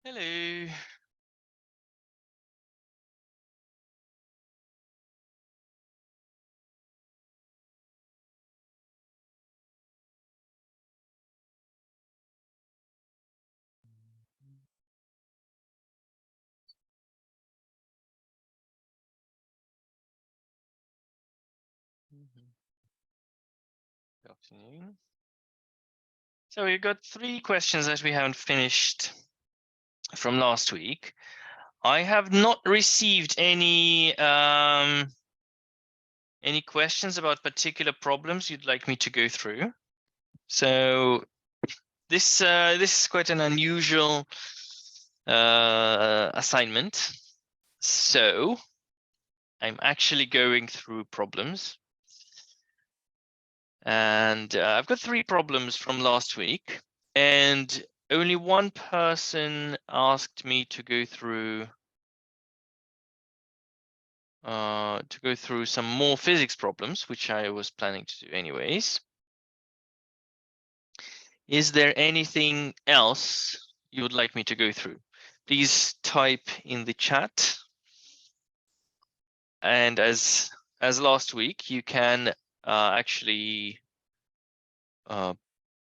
Hello. Good afternoon. So we've got 3 questions that we haven't finished from last week. I have not received any questions about particular problems you'd like me to go through. So this is quite an unusual assignment. So I'm actually going through problems. And I've got 3 problems from last week, and only one person asked me to go through some more physics problems, which I was planning to do anyways. Is there anything else you would like me to go through? Please type in the chat. And as last week, you can actually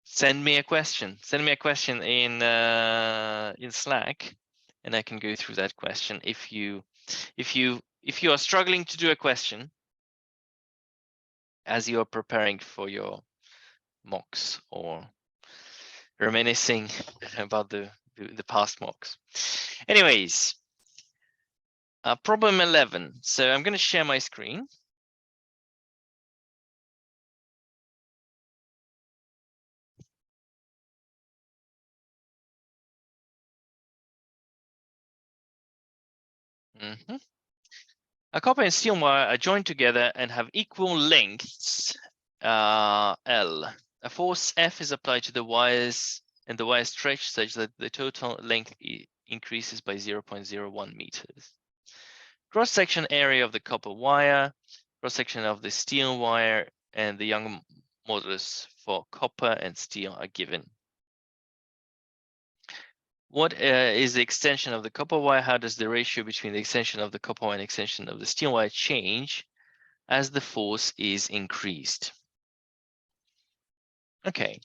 send me a question. Send me a question in Slack, and I can go through that question. If you are struggling to do a question as you are preparing for your mocks or reminiscing about the past mocks. Anyways, problem 11. So I'm going to share my screen. A copper and steel wire are joined together and have equal lengths L. A force F is applied to the wires, and the wire stretched such that the total length increases by 0.01 meters. Cross-section area of the copper wire, cross-section of the steel wire, and the Young modulus for copper and steel are given. What is the extension of the copper wire? How does the ratio between the extension of the copper wire and extension of the steel wire change as the force is increased? Okay.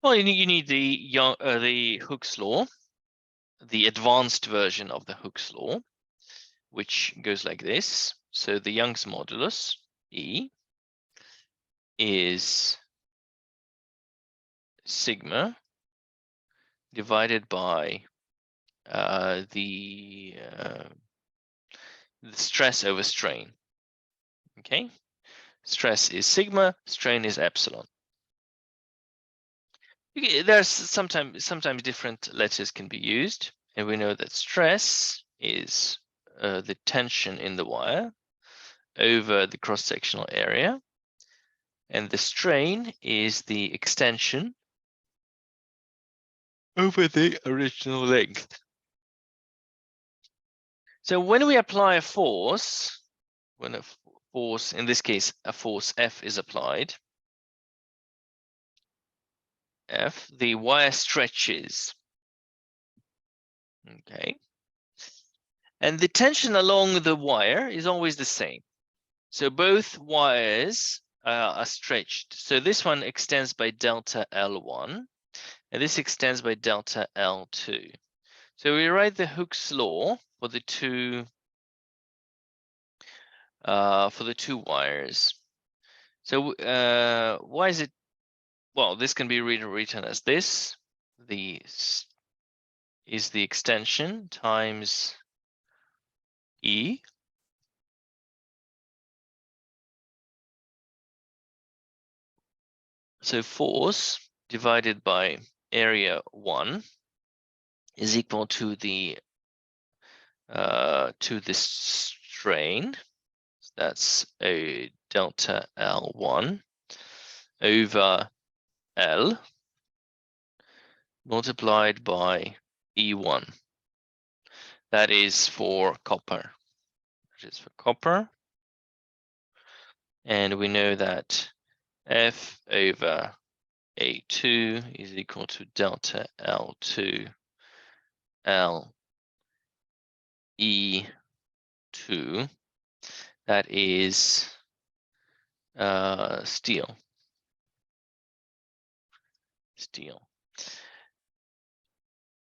Well, you need the Hooke's law, the advanced version of the Hooke's law, which goes like this. So the Young's modulus, E, is sigma divided by the stress over strain. Okay, stress is sigma, strain is epsilon. There's sometimes different letters can be used, and we know that stress is the tension in the wire over the cross-sectional area, and the strain is the extension over the original length. So when we apply a force, when a force, in this case, a force F is applied, F, the wire stretches. Okay. And the tension along the wire is always the same. So both wires are stretched. So this one extends by delta L1, and this extends by delta L2. So we write the Hooke's law for the two wires. So why is it? Well, this can be written as this. Is the extension times E. So force divided by area 1 is equal to the strain. That's a delta L1 over L multiplied by E1. That is for copper. That is for copper. And we know that F over A2 is equal to delta L2 L E2. That is steel.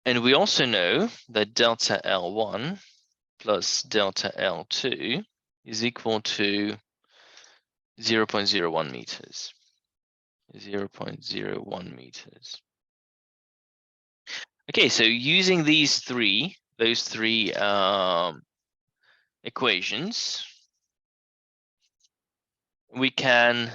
And we also know that delta L1 plus delta L2 is equal to 0.01 meters. 0.01 meters. Okay, so using those three equations, we can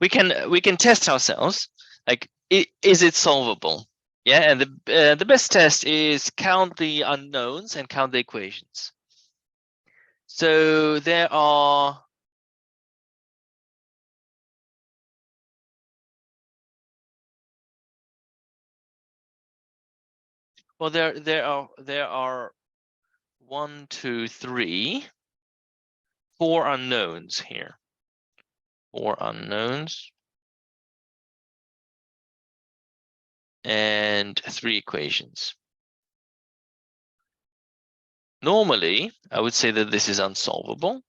we can test ourselves, like, is it solvable? Yeah, and the best test is count the unknowns and count the equations. So there are there are 1, 2, 3, 4 unknowns here. 4 unknowns and 3 equations. Normally, I would say that this is unsolvable.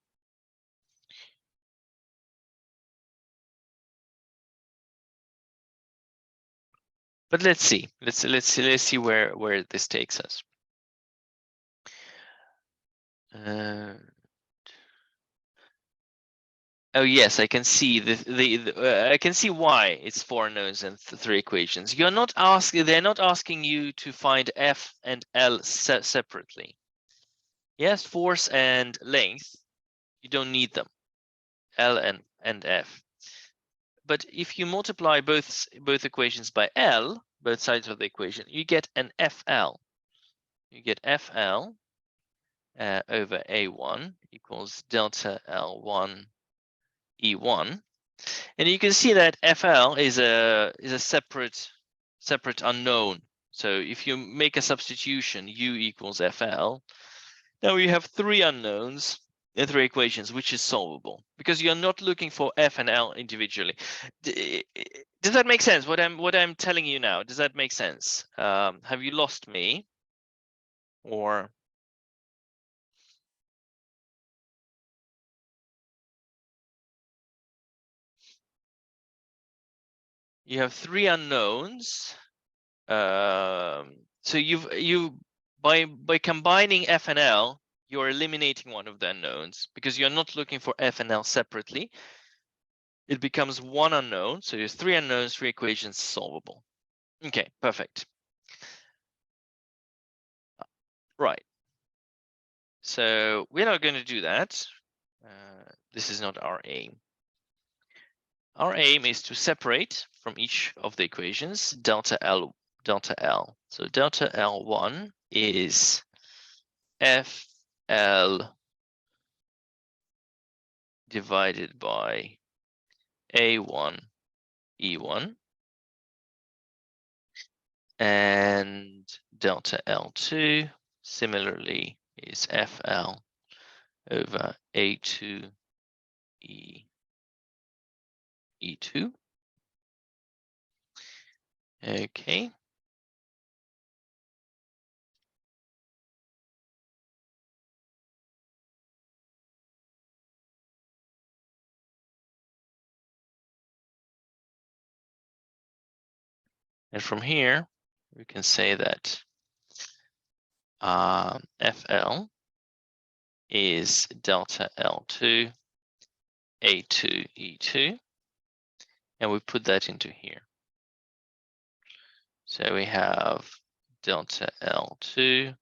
But let's see. Let's see where this takes us. Oh yes, I can see I can see why it's 4 unknowns and 3 equations. They're not asking you to find F and L separately. Yes, force and length, you don't need them, L and F. But if you multiply both equations by L, both sides of the equation, you get an FL. You get FL over A1 equals delta L1 E1. And you can see that FL is a separate unknown. So if you make a substitution, U equals FL, now you have 3 unknowns and 3 equations, which is solvable because you're not looking for F and L individually. Does that make sense? What I'm telling you now, does that make sense? Have you lost me? Or you have 3 unknowns. So by combining F and L, you're eliminating one of the unknowns because you're not looking for F and L separately. It becomes 1 unknown, so there's 3 unknowns, 3 equations, solvable. Okay, perfect. Right. So we're not going to do that. This is not our aim. Our aim is to separate from each of the equations delta L. So delta L1 is FL divided by A1 E1, and delta L2 similarly is FL over A2 E2. Okay. And from here, we can say that FL is delta L2 A2 E2, and we put that into here. So we have delta L2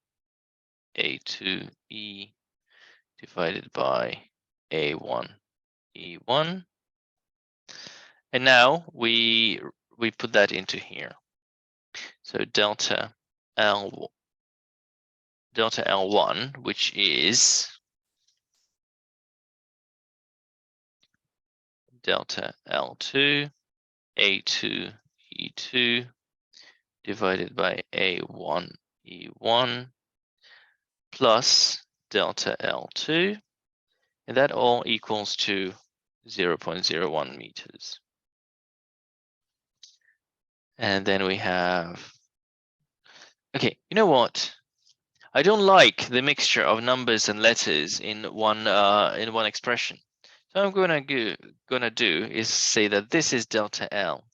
A2 E divided by A1 E1. And now we put that into here. So delta delta L1, which is delta L2, A2, E2, divided by A1, E1, plus delta L2, and that all equals to 0.01 meters. And then we have, okay, you know what? I don't like the mixture of numbers and letters in one expression. So I'm gonna do is say that this is delta L.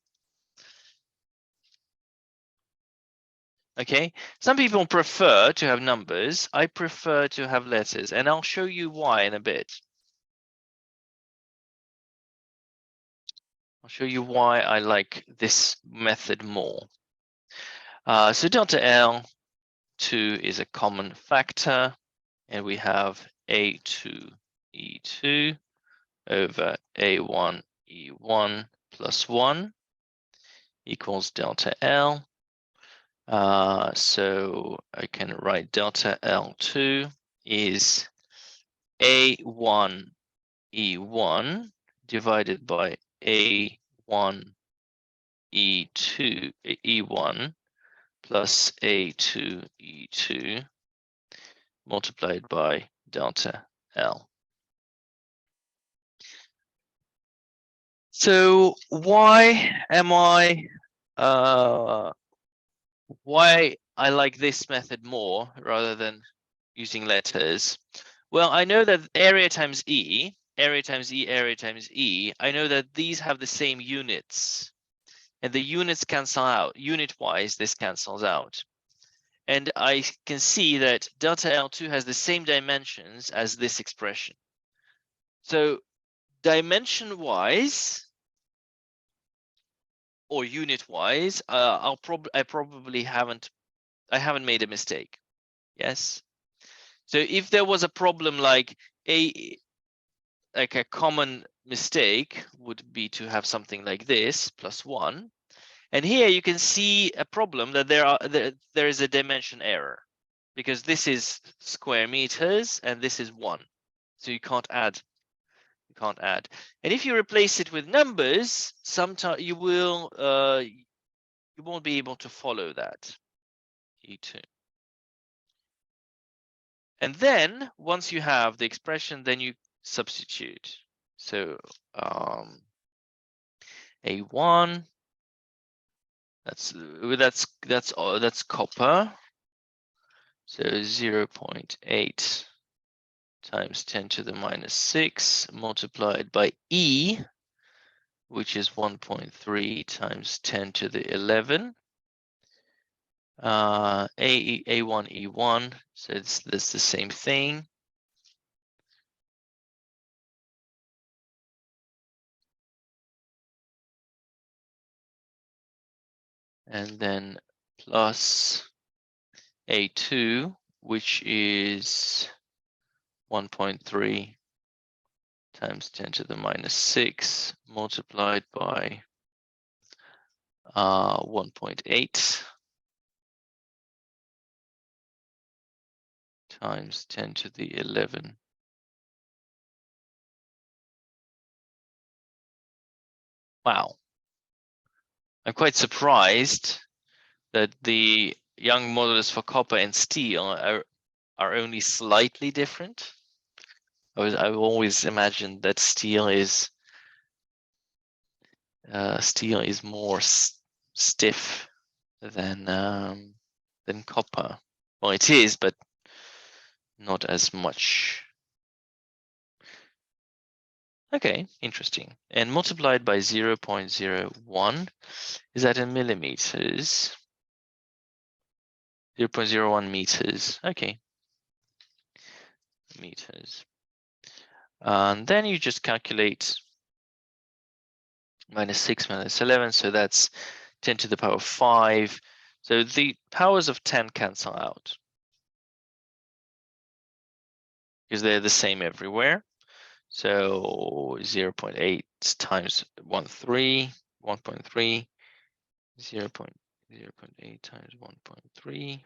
Okay, some people prefer to have numbers. I prefer to have letters, and I'll show you why in a bit. I'll show you why I like this method more. So delta L2 is a common factor, and we have A2 E2 over A1 E1 plus 1 equals delta L. So I can write delta L2 is A1 E1 divided by A1 E2 E1 plus A2 E2 multiplied by delta L. So why I like this method more rather than using letters? Well, I know that area times E, area times E, area times E, I know that these have the same units, and the units cancel out. Unit-wise, this cancels out. And I can see that delta L2 has the same dimensions as this expression. So dimension-wise, or unit-wise, I probably haven't made a mistake. Yes. So if there was a problem like a common mistake would be to have something like this plus 1, and here you can see a problem that there is a dimension error, because this is square meters and this is 1, so you can't add. And if you replace it with numbers, sometimes you won't be able to follow that. E2. And then once you have the expression, then you substitute. So A1, that's copper. So 0.8 times 10 to the minus 6 multiplied by E, which is 1.3 times 10 to the 11. A1 E1, so that's the same thing. And then plus A2, which is 1.3 times 10 to the minus 6 multiplied by 1.8 times 10 to the 11. Wow. I'm quite surprised that the Young modulus for copper and steel are only slightly different. I've always imagined that steel is more stiff than copper. Well, it is, but not as much. Okay, interesting. And multiplied by 0.01, is that in millimeters? 0.01 meters. Okay. Meters. And then you just calculate minus 6 minus 11, so that's 10 to the power 5. So the powers of 10 cancel out because they're the same everywhere. So 0.8 times 1.3, 1.3, 0.8 times 1.3.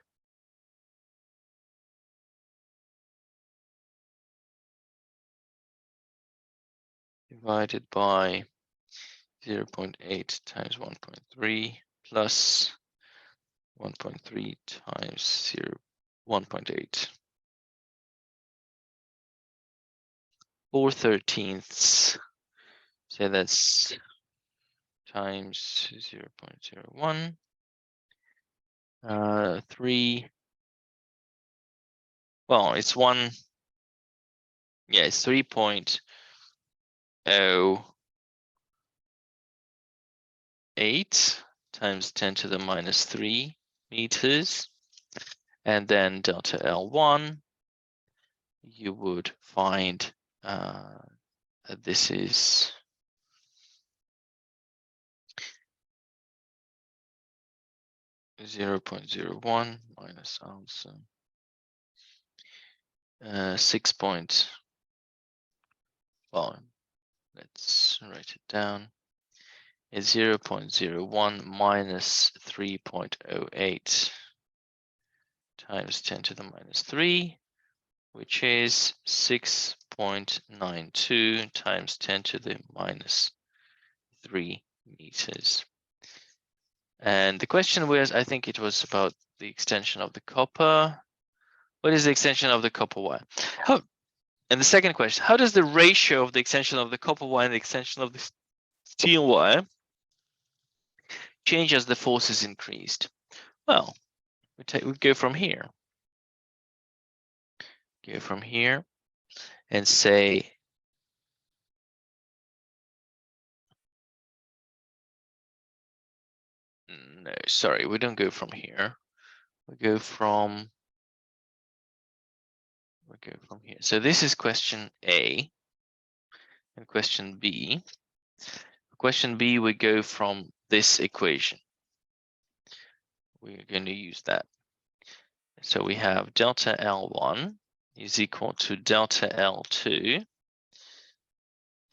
divided by 0.8 times 1.3 plus 1.3 times 1.8. 4/13. So that's times 0.01. 3. Well, it's 1. Yeah, it's 3.08 times 10 to the minus 3 meters. And then delta L1, you would find this is 0.01 minus answer 6. Well, let's write it down. It's 0.01 minus 3.08 times 10 to the minus 3, which is 6.92 times 10 to the minus 3 meters. And the question was, I think it was about the extension of the copper. What is the extension of the copper wire? And the second question, how does the ratio of the extension of the copper wire and the extension of the steel wire change as the force is increased? Well, we go from here. Go from here and say, no, sorry, we don't go from here. We go from here. So this is question A and question B. Question B, we go from this equation. We're going to use that. So we have delta L1 is equal to delta L2,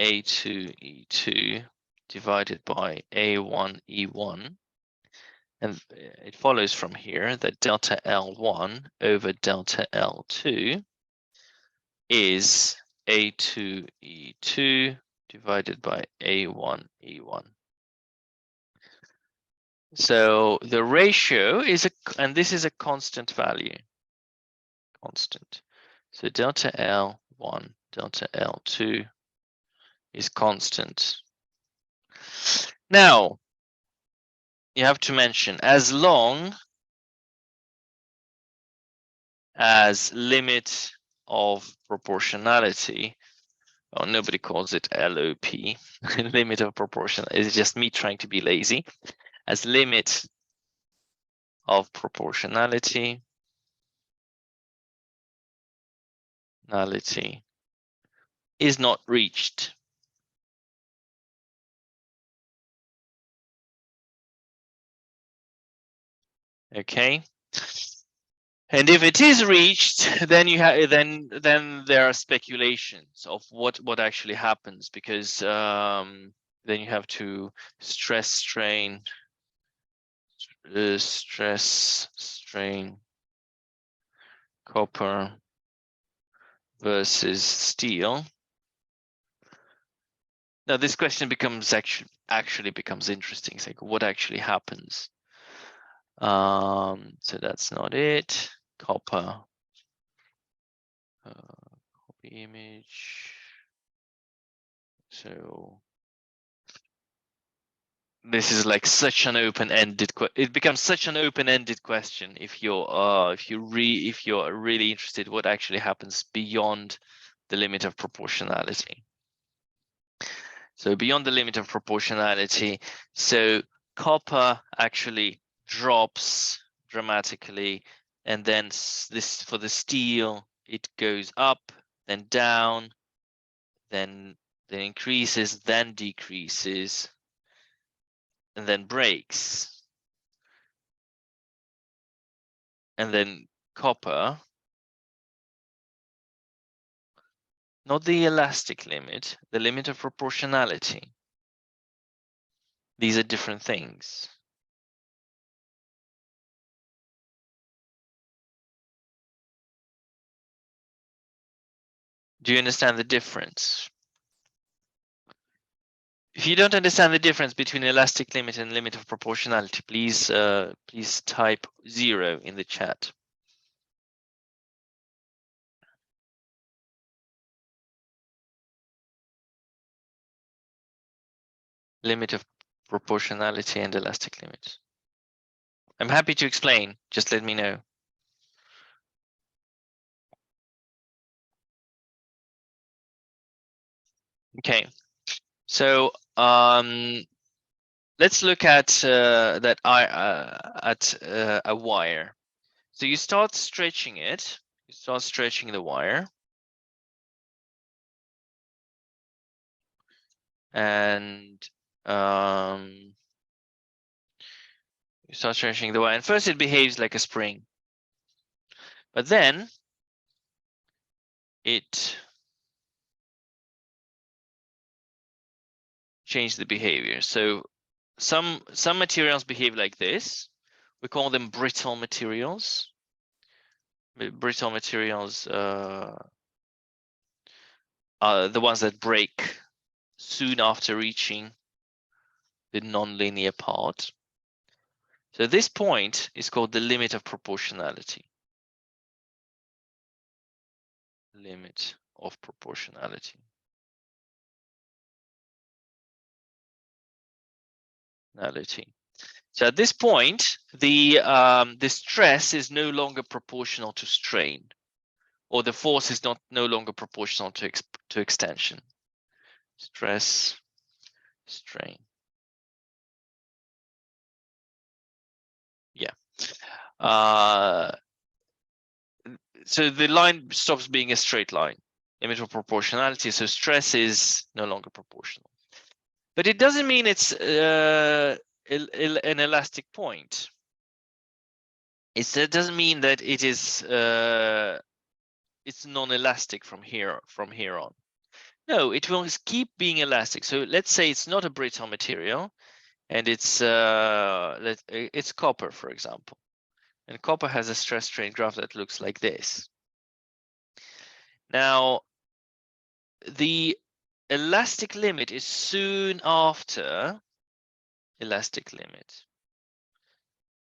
A2 E2 divided by A1 E1. And it follows from here that delta L1 over delta L2 is A2 E2 divided by A1 E1. So the ratio is and this is a constant value. Constant. So delta L1, delta L2 is constant. Now, you have to mention, as long as limit of proportionality, oh, nobody calls it LOP, limit of proportionality, it's just me trying to be lazy, as limit of proportionality is not reached. Okay. And if it is reached, then you have then there are speculations of what actually happens, because then you have to stress strain copper versus steel. Now this question becomes actually becomes interesting. It's like, what actually happens? So that's not it. Copper. Copy image. So this is like such an open-ended. It becomes such an open-ended question if you're really interested what actually happens beyond the limit of proportionality. So beyond the limit of proportionality, so copper actually drops dramatically, and then this for the steel it goes up, then down, then increases, then decreases, and then breaks. And then copper, not the elastic limit, the limit of proportionality. These are different things. Do you understand the difference? If you don't understand the difference between elastic limit and limit of proportionality, please please type 0 in the chat. Limit of proportionality and elastic limit. I'm happy to explain, just let me know. Okay, so let's look at a wire. So you start stretching it. You start stretching the wire, and you start stretching the wire. And first, it behaves like a spring, but then it changes the behavior. So some materials behave like this. We call them brittle materials. Brittle materials are the ones that break soon after reaching the nonlinear part. So this point is called the limit of proportionality. Limit of proportionality. So at this point, the stress is no longer proportional to strain, or the force is no longer proportional to extension. Stress, strain. Yeah. So the line stops being a straight line. Limit of proportionality. So stress is no longer proportional. But it doesn't mean it's an elastic point. It doesn't mean that it is it's non-elastic from here on. No, it will keep being elastic. So let's say it's not a brittle material, and it's copper, for example. And copper has a stress strain graph that looks like this. Now, the elastic limit is soon after elastic limit.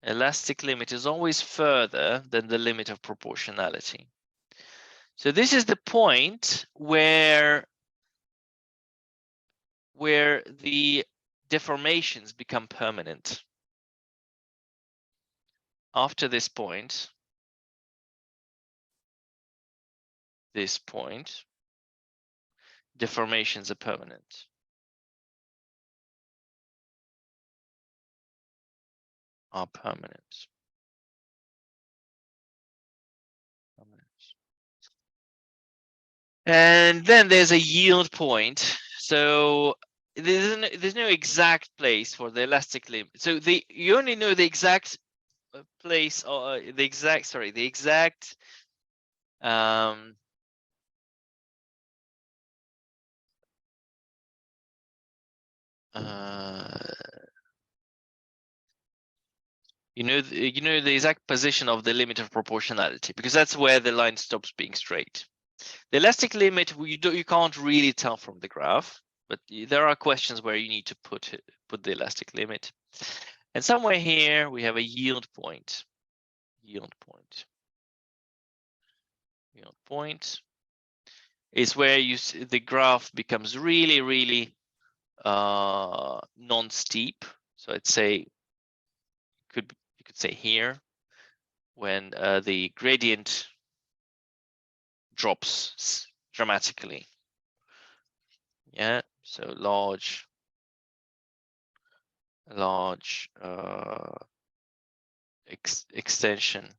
Elastic limit is always further than the limit of proportionality. So this is the point where the deformations become permanent. After this point, deformations are permanent. And then there's a yield point. So there's no exact place for the elastic limit. So you only know the exact place, or the exact you know the exact position of the limit of proportionality, because that's where the line stops being straight. The elastic limit you can't really tell from the graph, but there are questions where you need to put the elastic limit. And somewhere here we have a yield point. Yield point is where the graph becomes really non-steep. So I'd say you could say here, when the gradient drops dramatically. Yeah, so large extension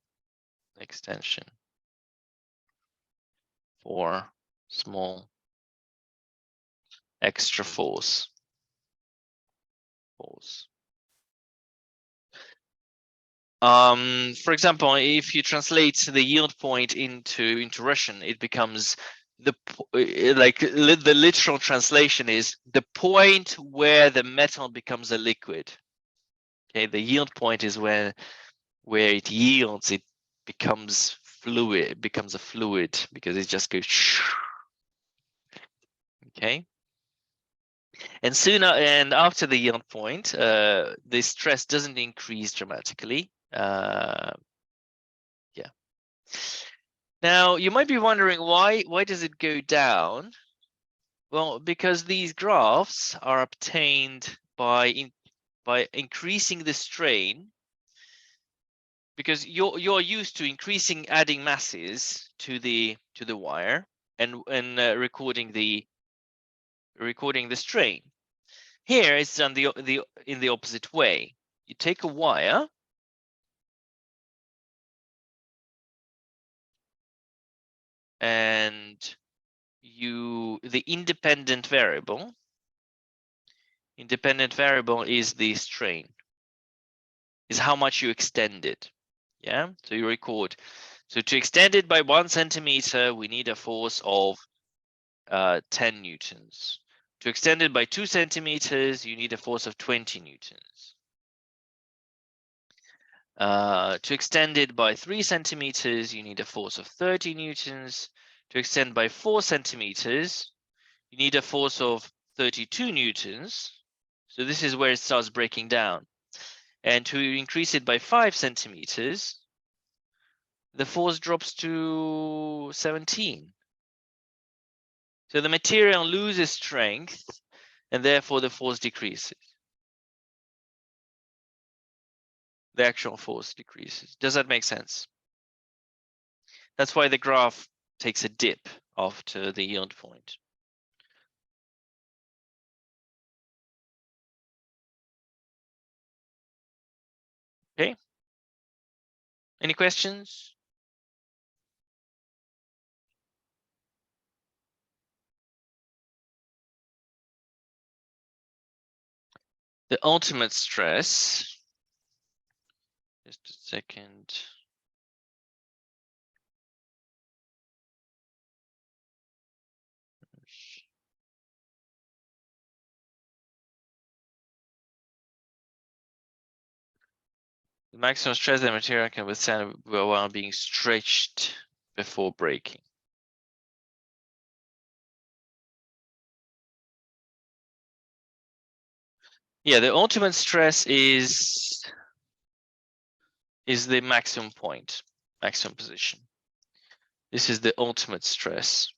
for small extra force. For example, if you translate the yield point into Russian, it becomes the literal translation is the point where the metal becomes a liquid. Okay, the yield point is where it yields, it becomes fluid, it becomes a fluid, because it just goes. Okay. And sooner and after the yield point, the stress doesn't increase dramatically. Yeah. Now you might be wondering why does it go down? Well, because these graphs are obtained by increasing the strain, because you're used to adding masses to the wire and recording the strain. Here it's done in the opposite way. You take a wire and the independent variable is the strain, is how much you extend it. Yeah, so you record. So to extend it by 1 centimeter, we need a force of 10 newtons. To extend it by 2 centimeters, you need a force of 20 newtons. To extend it by 3 centimeters, you need a force of 30 newtons. To extend by 4 centimeters, you need a force of 32 newtons. So this is where it starts breaking down. And to increase it by 5 centimeters, the force drops to 17. So the material loses strength, and therefore the force decreases. The actual force decreases. Does that make sense? That's why the graph takes a dip after the yield point. Okay. Any questions? The ultimate stress. Just a second. The maximum stress the material can withstand while being stretched before breaking. Yeah, the ultimate stress is the maximum point, maximum position. This is the ultimate stress.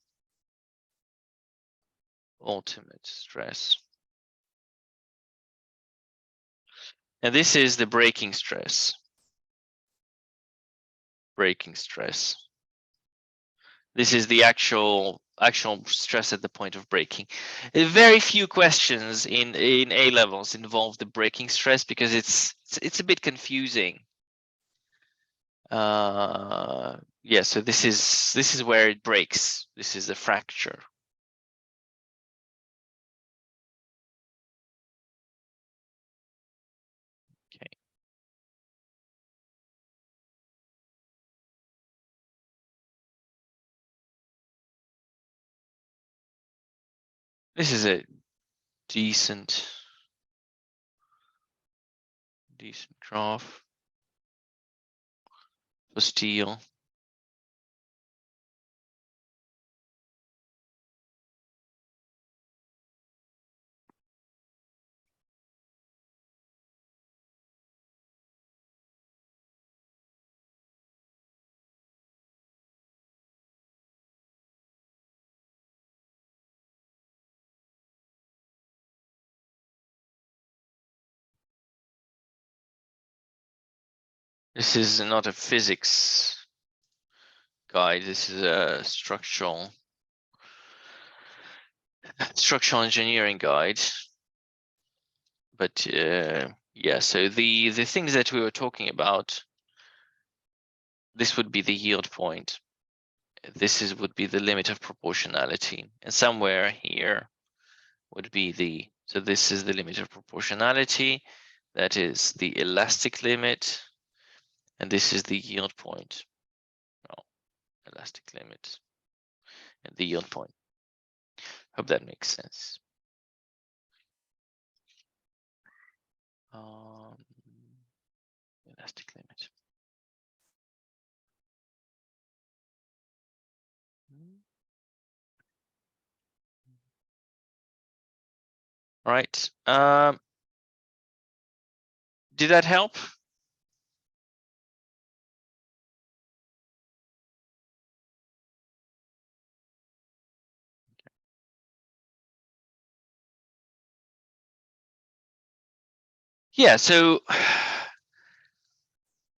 Ultimate stress. And this is the breaking stress. Breaking stress. This is the actual stress at the point of breaking. Very few questions in A levels involve the breaking stress because it's a bit confusing. Yeah, so this is where it breaks. This is a fracture. Okay. This is a decent graph for steel. This is not a physics guide. This is a structural engineering guide. But yeah, so the things that we were talking about, this would be the yield point. This would be the limit of proportionality, and somewhere here would be so this is the limit of proportionality. That is the elastic limit, and this is the yield point. Oh, elastic limit and the yield point. Hope that makes sense. Elastic limit. All right. Did that help? Yeah, so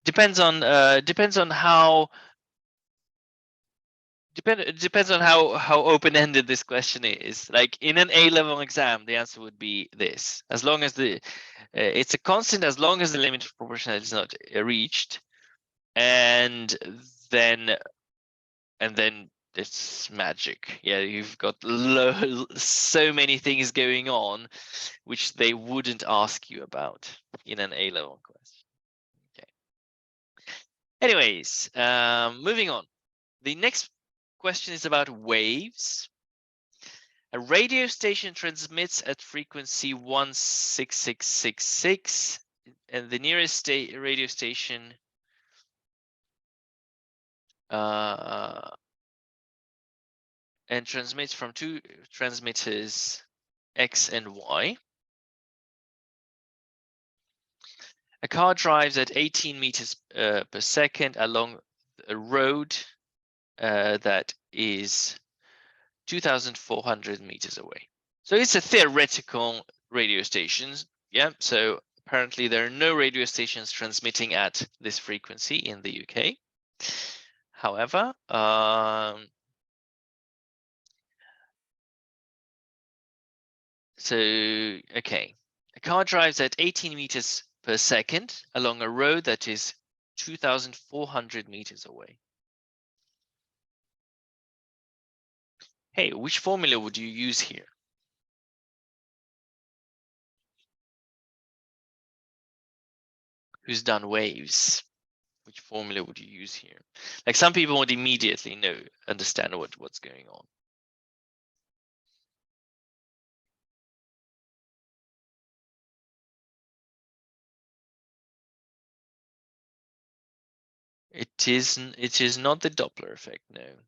depends on how depends on how open-ended this question is. Like in an A-level exam, the answer would be this: as long as the it's a constant, as long as the limit of proportionality is not reached, and then it's magic. Yeah, you've got so many things going on which they wouldn't ask you about in an A-level question. Okay. Anyways, moving on. The next question is about waves. A radio station transmits at frequency 16666, and the nearest radio station and transmits from two transmitters X and Y. A car drives at 18 meters per second along a road that is 2,400 meters away. So it's a theoretical radio station. Yeah, so apparently there are no radio stations transmitting at this frequency in the UK. However, okay, a car drives at 18 meters per second along a road that is 2,400 meters away. Hey, which formula would you use here? Who's done waves? Which formula would you use here? Like some people would immediately understand what's going on. It is not the Doppler effect, no.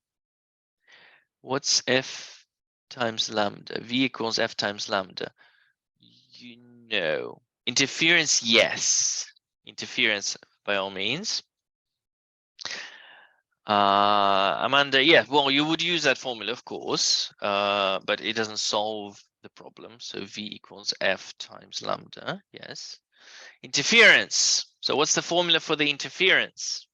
What's F times lambda? V equals F times lambda. You know. Interference, yes. Interference by all means. Amanda, yeah, well, you would use that formula, of course, but it doesn't solve the problem. So V equals F times lambda, yes. Interference. So what's the formula for the interference?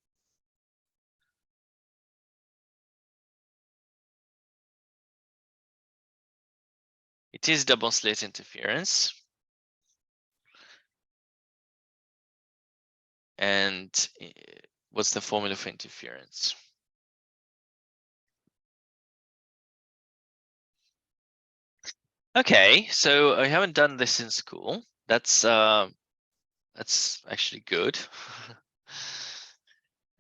It is double slit interference. And what's the formula for interference? Okay, so I haven't done this in school. That's actually good.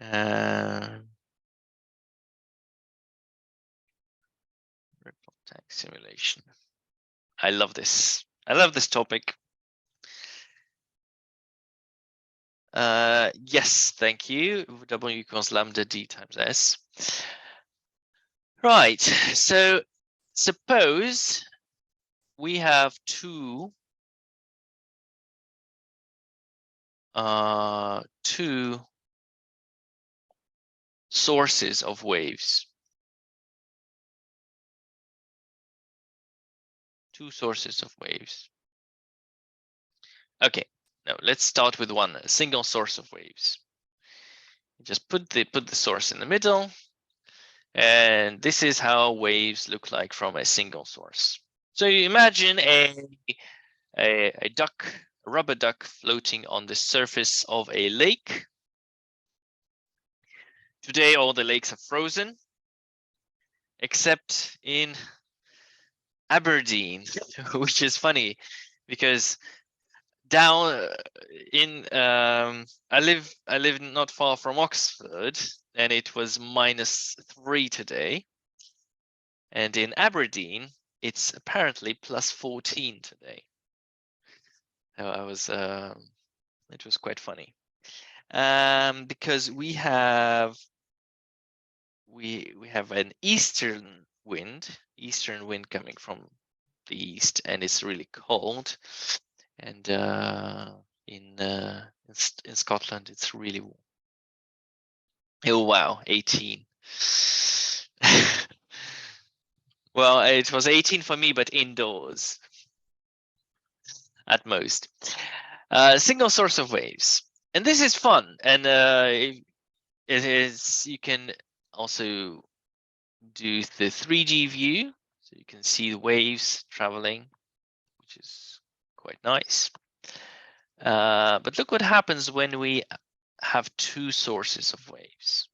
Ripple tank simulation. I love this. I love this topic. Yes, thank you. W equals lambda d times s. Right, so suppose we have two sources of waves. Two sources of waves. Okay, now let's start with a single source of waves. Just put the source in the middle, and this is how waves look like from a single source. So you imagine a rubber duck floating on the surface of a lake. Today, all the lakes are frozen, except in Aberdeen, which is funny because down in I live not far from Oxford, and it was -3 today. And in Aberdeen, it's apparently +14 today. It was quite funny. Because we have an eastern wind coming from southeast, and it's really cold. And in Scotland, it's really warm. Oh wow, 18. Well, it was 18 for me, but indoors at most. Single source of waves, and this is fun, and it is. You can also do the 3D view, so you can see the waves traveling, which is quite nice. But look what happens when we have two sources of waves.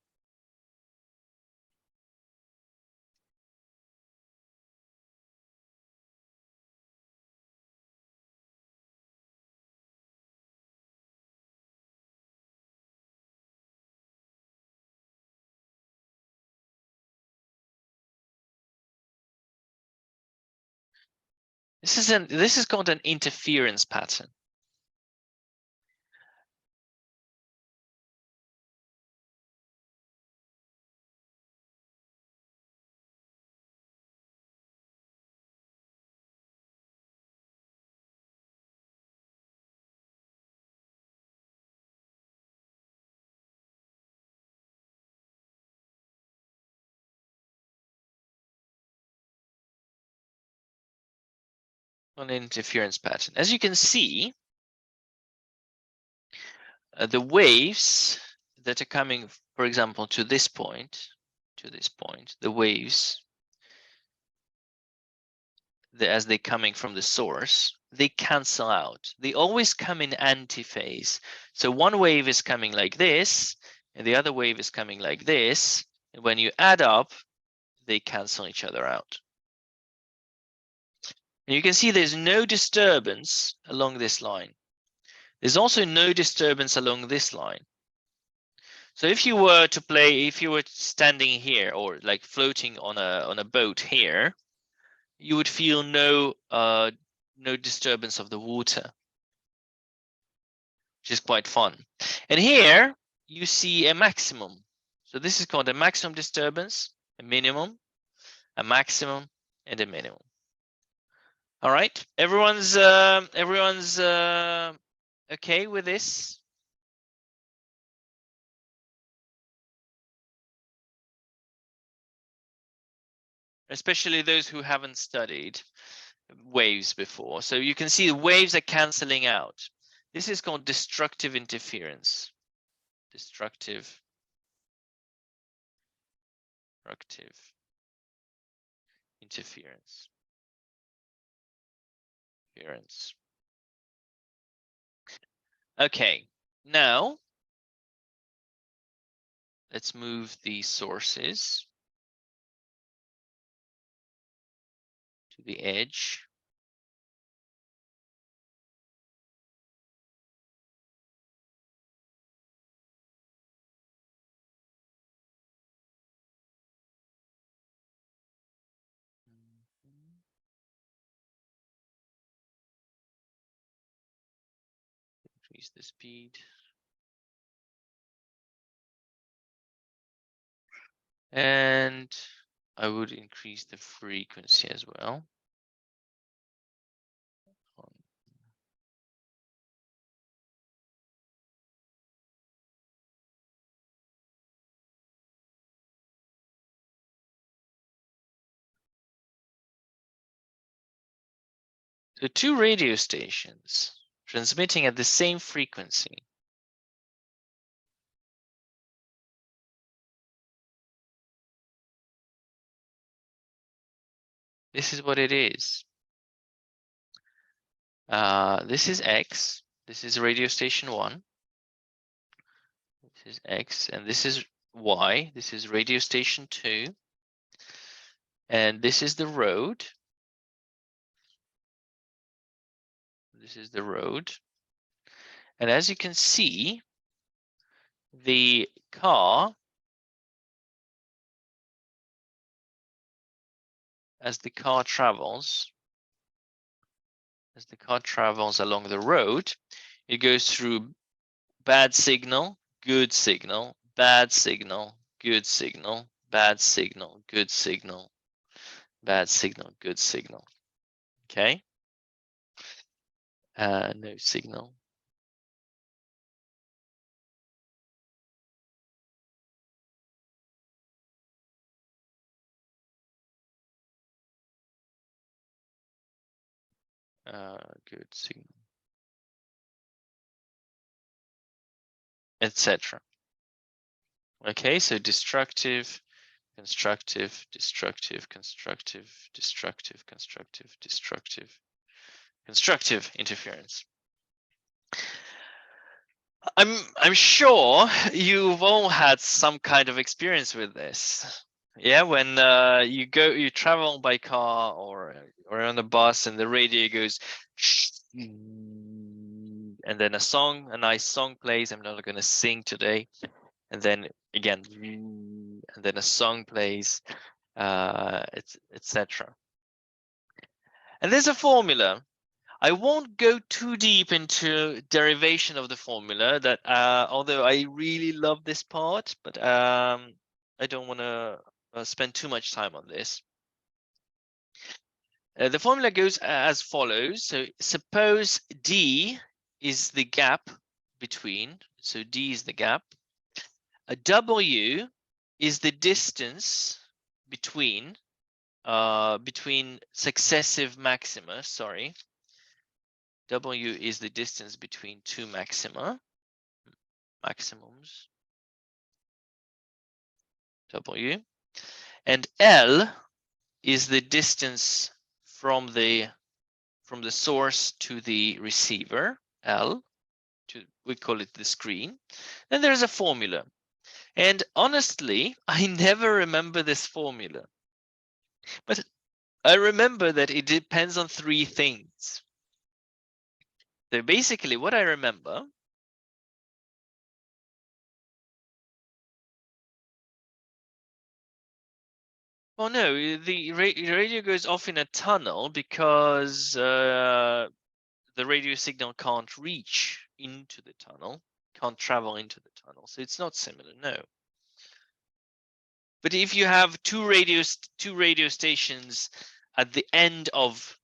This is called an interference pattern. An interference pattern. As you can see, the waves that are coming, for example, to this point, the waves, as they're coming from the source, they cancel out. They always come in antiphase. So one wave is coming like this, and the other wave is coming like this. And when you add up, they cancel each other out. And you can see there's no disturbance along this line. There's also no disturbance along this line. So if you were to play, if you were standing here or like floating on a boat here, you would feel no disturbance of the water, which is quite fun. And here you see a maximum. So this is called a maximum disturbance, a minimum, a maximum, and a minimum. All right, everyone's okay with this? Especially those who haven't studied waves before. So you can see the waves are canceling out. This is called destructive interference. Destructive interference. Okay, now let's move the sources to the edge. Increase the speed. And I would increase the frequency as well. So two radio stations transmitting at the same frequency. This is what it is. This is X. This is radio station 1. This is X, and this is Y. This is radio station 2. And this is the road. This is the road. And as you can see, the car, as the car travels along the road, it goes through bad signal, good signal, bad signal, good signal, bad signal, good signal, bad signal, good signal. Okay. No signal. Good signal. Etc. Okay, so destructive, constructive, destructive, constructive, destructive, constructive, destructive, constructive interference. I'm sure you've all had some kind of experience with this. Yeah, when you travel by car or on a bus and the radio goes and then a nice song plays. I'm not going to sing today. And then again, and then a song plays, etc. And there's a formula. I won't go too deep into derivation of the formula that, although I really love this part, but I don't want to spend too much time on this. The formula goes as follows. So suppose D is the gap between, so D is the gap. A W is the distance between successive maxima, sorry. W is the distance between two maximums. W. And L is the distance from the source to the receiver, L, we call it the screen. Then there's a formula. And honestly, I never remember this formula. But I remember that it depends on three things. So basically what I remember, well, no, the radio goes off in a tunnel because the radio signal can't reach into the tunnel, can't travel into the tunnel. So it's not similar, no. But if you have two radio stations at the end of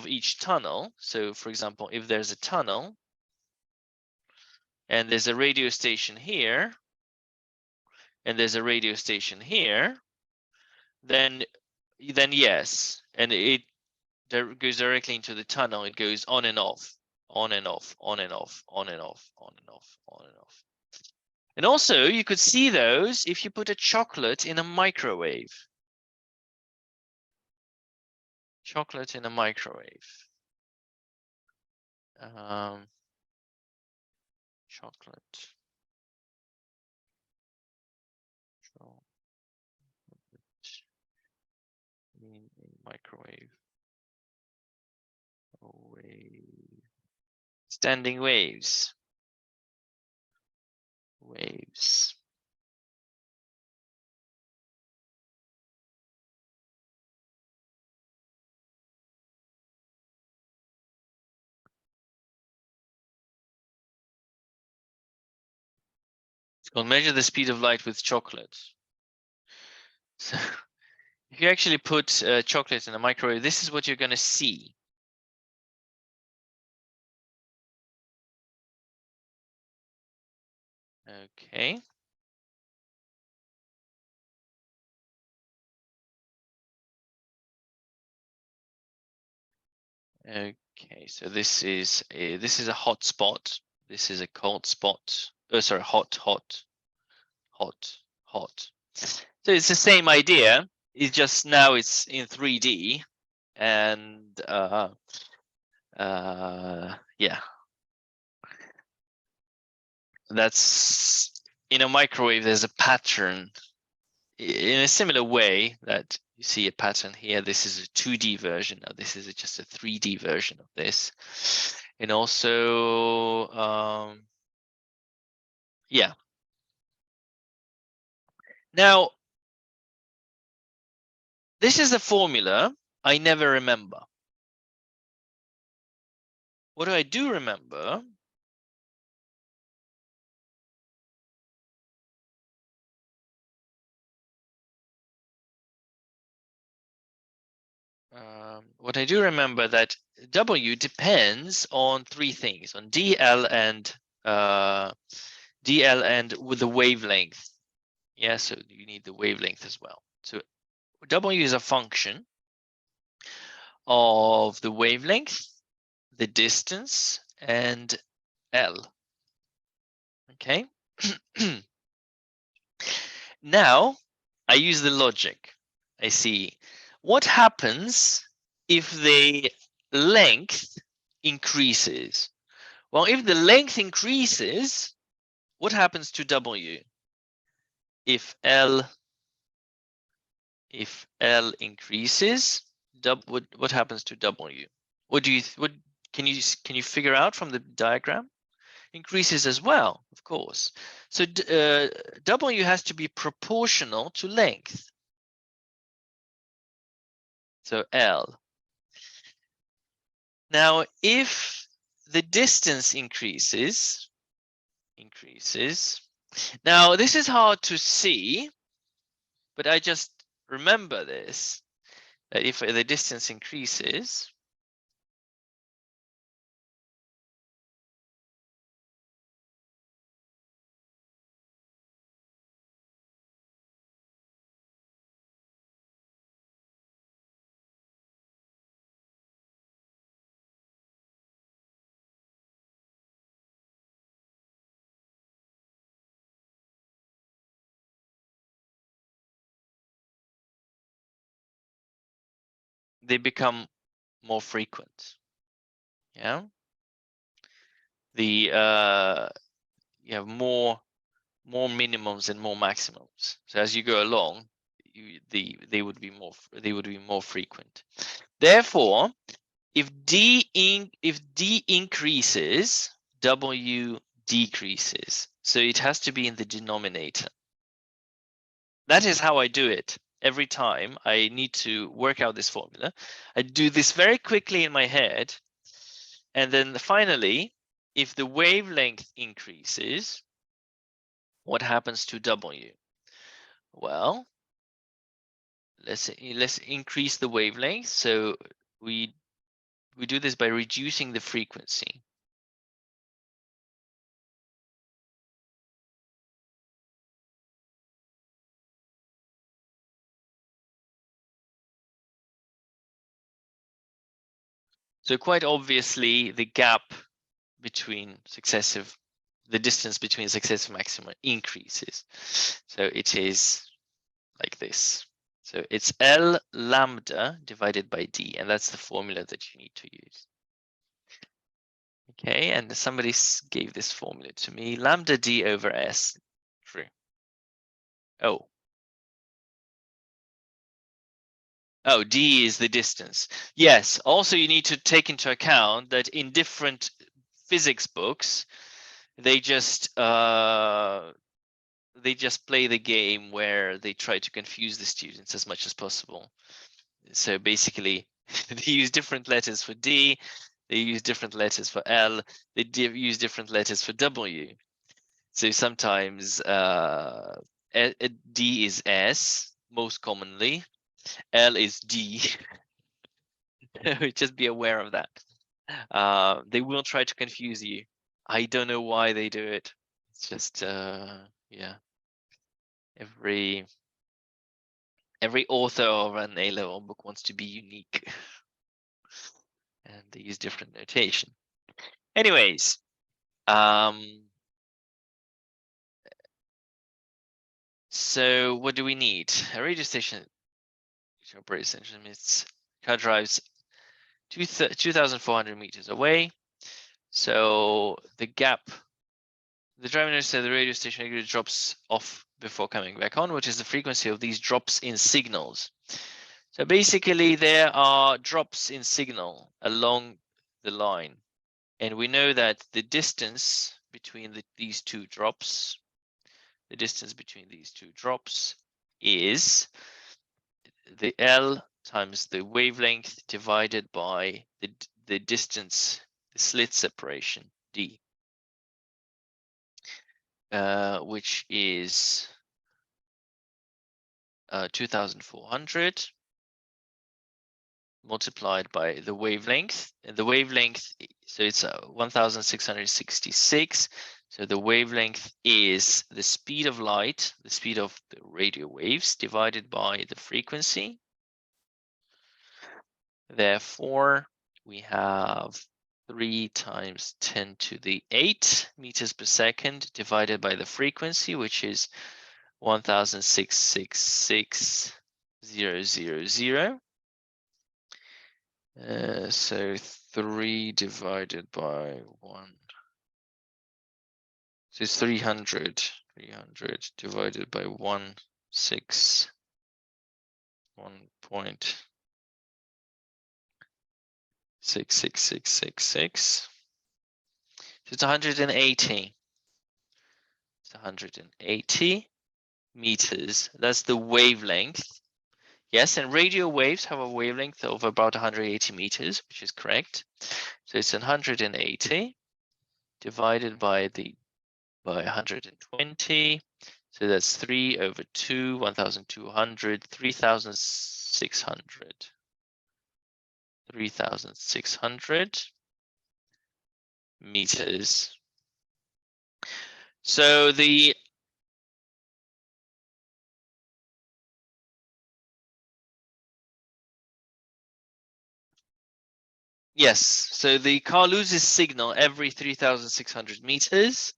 each tunnel, so for example, if there's a tunnel and there's a radio station here, and there's a radio station here, then yes, and it goes directly into the tunnel. It goes on and off, on and off, on and off, on and off, on and off, on and off. And also you could see those if you put a chocolate in a microwave. Chocolate in a microwave. Chocolate. In a microwave. Wave. Standing waves. Waves. It's called measure the speed of light with chocolate. So if you actually put chocolate in a microwave, this is what you're going to see. Okay. Okay, so this is a hot spot. This is a cold spot. Oh, sorry, hot. So it's the same idea. It's just now it's in 3D, and yeah, that's in a microwave. There's a pattern in a similar way that you see a pattern here. This is a 2D version. Now this is just a 3D version of this, and also yeah. Now this is the formula I never remember. What I do remember what I do remember that W depends on three things, on DL and with the wavelength. Yeah, so you need the wavelength as well. So W is a function of the wavelength, the distance, and L. Okay. Now I use the logic. I see what happens if the length increases. Well, if the length increases, what happens to W? If L increases, what happens to W? What can you figure out from the diagram? Increases as well, of course. So W has to be proportional to length. So L. Now, if the distance increases, now this is hard to see, but I just remember this, that if the distance increases, they become more frequent. Yeah. You have more minimums and more maximums. So as you go along, they would be more frequent. Therefore, if D increases, W decreases. So it has to be in the denominator. That is how I do it. Every time I need to work out this formula, I do this very quickly in my head. And then finally, if the wavelength increases, what happens to W? Well, let's increase the wavelength. So we do this by reducing the frequency. So quite obviously, the gap between the distance between successive maxima increases. So it is like this. So it's L lambda divided by D, and that's the formula that you need to use. Okay, and somebody gave this formula to me, lambda D over S. True. Oh, D is the distance. Yes, also you need to take into account that in different physics books, they just play the game where they try to confuse the students as much as possible. So basically, they use different letters for D, they use different letters for L, they use different letters for W. So sometimes D is S, most commonly, L is D. Just be aware of that. They will try to confuse you. I don't know why they do it. It's just, yeah. Every author of an A-level book wants to be unique. And they use different notation. Anyways, so what do we need? A radio station which operates its car drives 2,400 meters away. So the gap, the driver notices that the radio station regularly drops off before coming back on, which is the frequency of these drops in signals. So basically there are drops in signal along the line. And we know that the distance between these two drops, is the L times the wavelength divided by the distance, the slit separation, D, which is 2,400 multiplied by the wavelength. And the wavelength, so it's 1666. So the wavelength is the speed of light, the speed of the radio waves divided by the frequency. Therefore, we have 3 times 10 to the 8 meters per second divided by the frequency, which is 1666,000. So 3 divided by 1. So it's 300. 300 divided by 1, 6, 1.66666. So it's 180. It's 180 meters. That's the wavelength. Yes, and radio waves have a wavelength of about 180 meters, which is correct. So it's 180 divided by 120. So that's 3 over 2, 1,200, 3,600. 3,600 meters. So yes, so the car loses signal every 3,600 meters,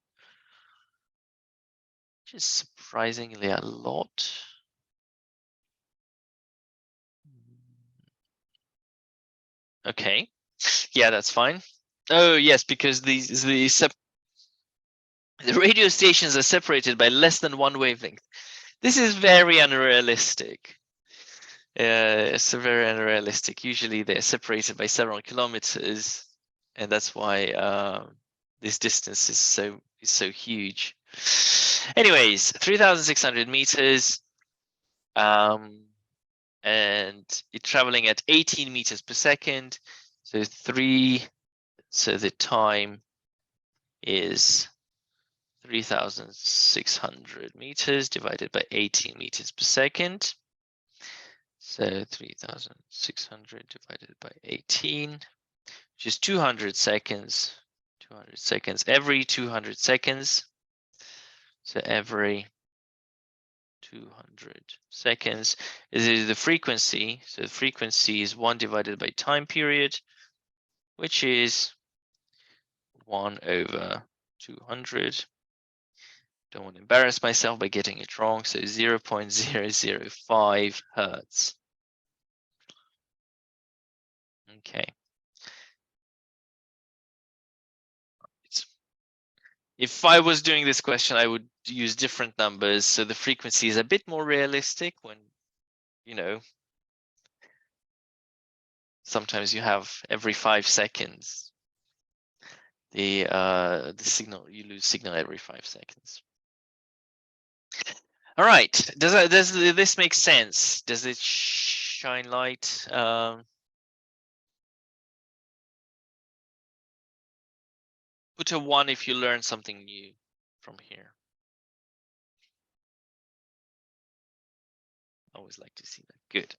which is surprisingly a lot. Okay, yeah, that's fine. Oh yes, because the radio stations are separated by less than 1 wavelength. This is very unrealistic. It's very unrealistic. Usually they're separated by several kilometers, and that's why this distance is so huge. Anyways, 3,600 meters, and it's traveling at 18 meters per second. So the time is 3,600 meters divided by 18 meters per second. So 3,600 divided by 18, which is 200 seconds. 200 seconds every 200 seconds. So every 200 seconds is the frequency. So the frequency is 1 divided by time period, which is 1 over 200. Don't want to embarrass myself by getting it wrong. So 0.005 hertz. Okay. If I was doing this question, I would use different numbers. So the frequency is a bit more realistic when, sometimes you have every 5 seconds. The signal, you lose signal every 5 seconds. All right. Does this make sense? Does it shine light? Put a 1 if you learn something new from here. I always like to see that. Good.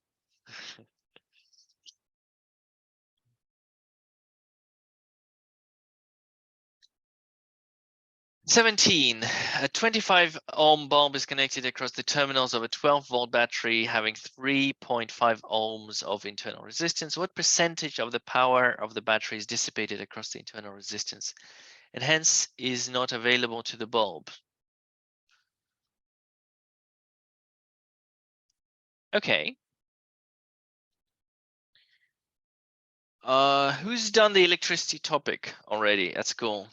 17, a 25 ohm bulb is connected across the terminals of a 12-volt battery having 3.5 ohms of internal resistance. What percentage of the power of the battery is dissipated across the internal resistance and hence is not available to the bulb? Okay. Who's done the electricity topic already at school?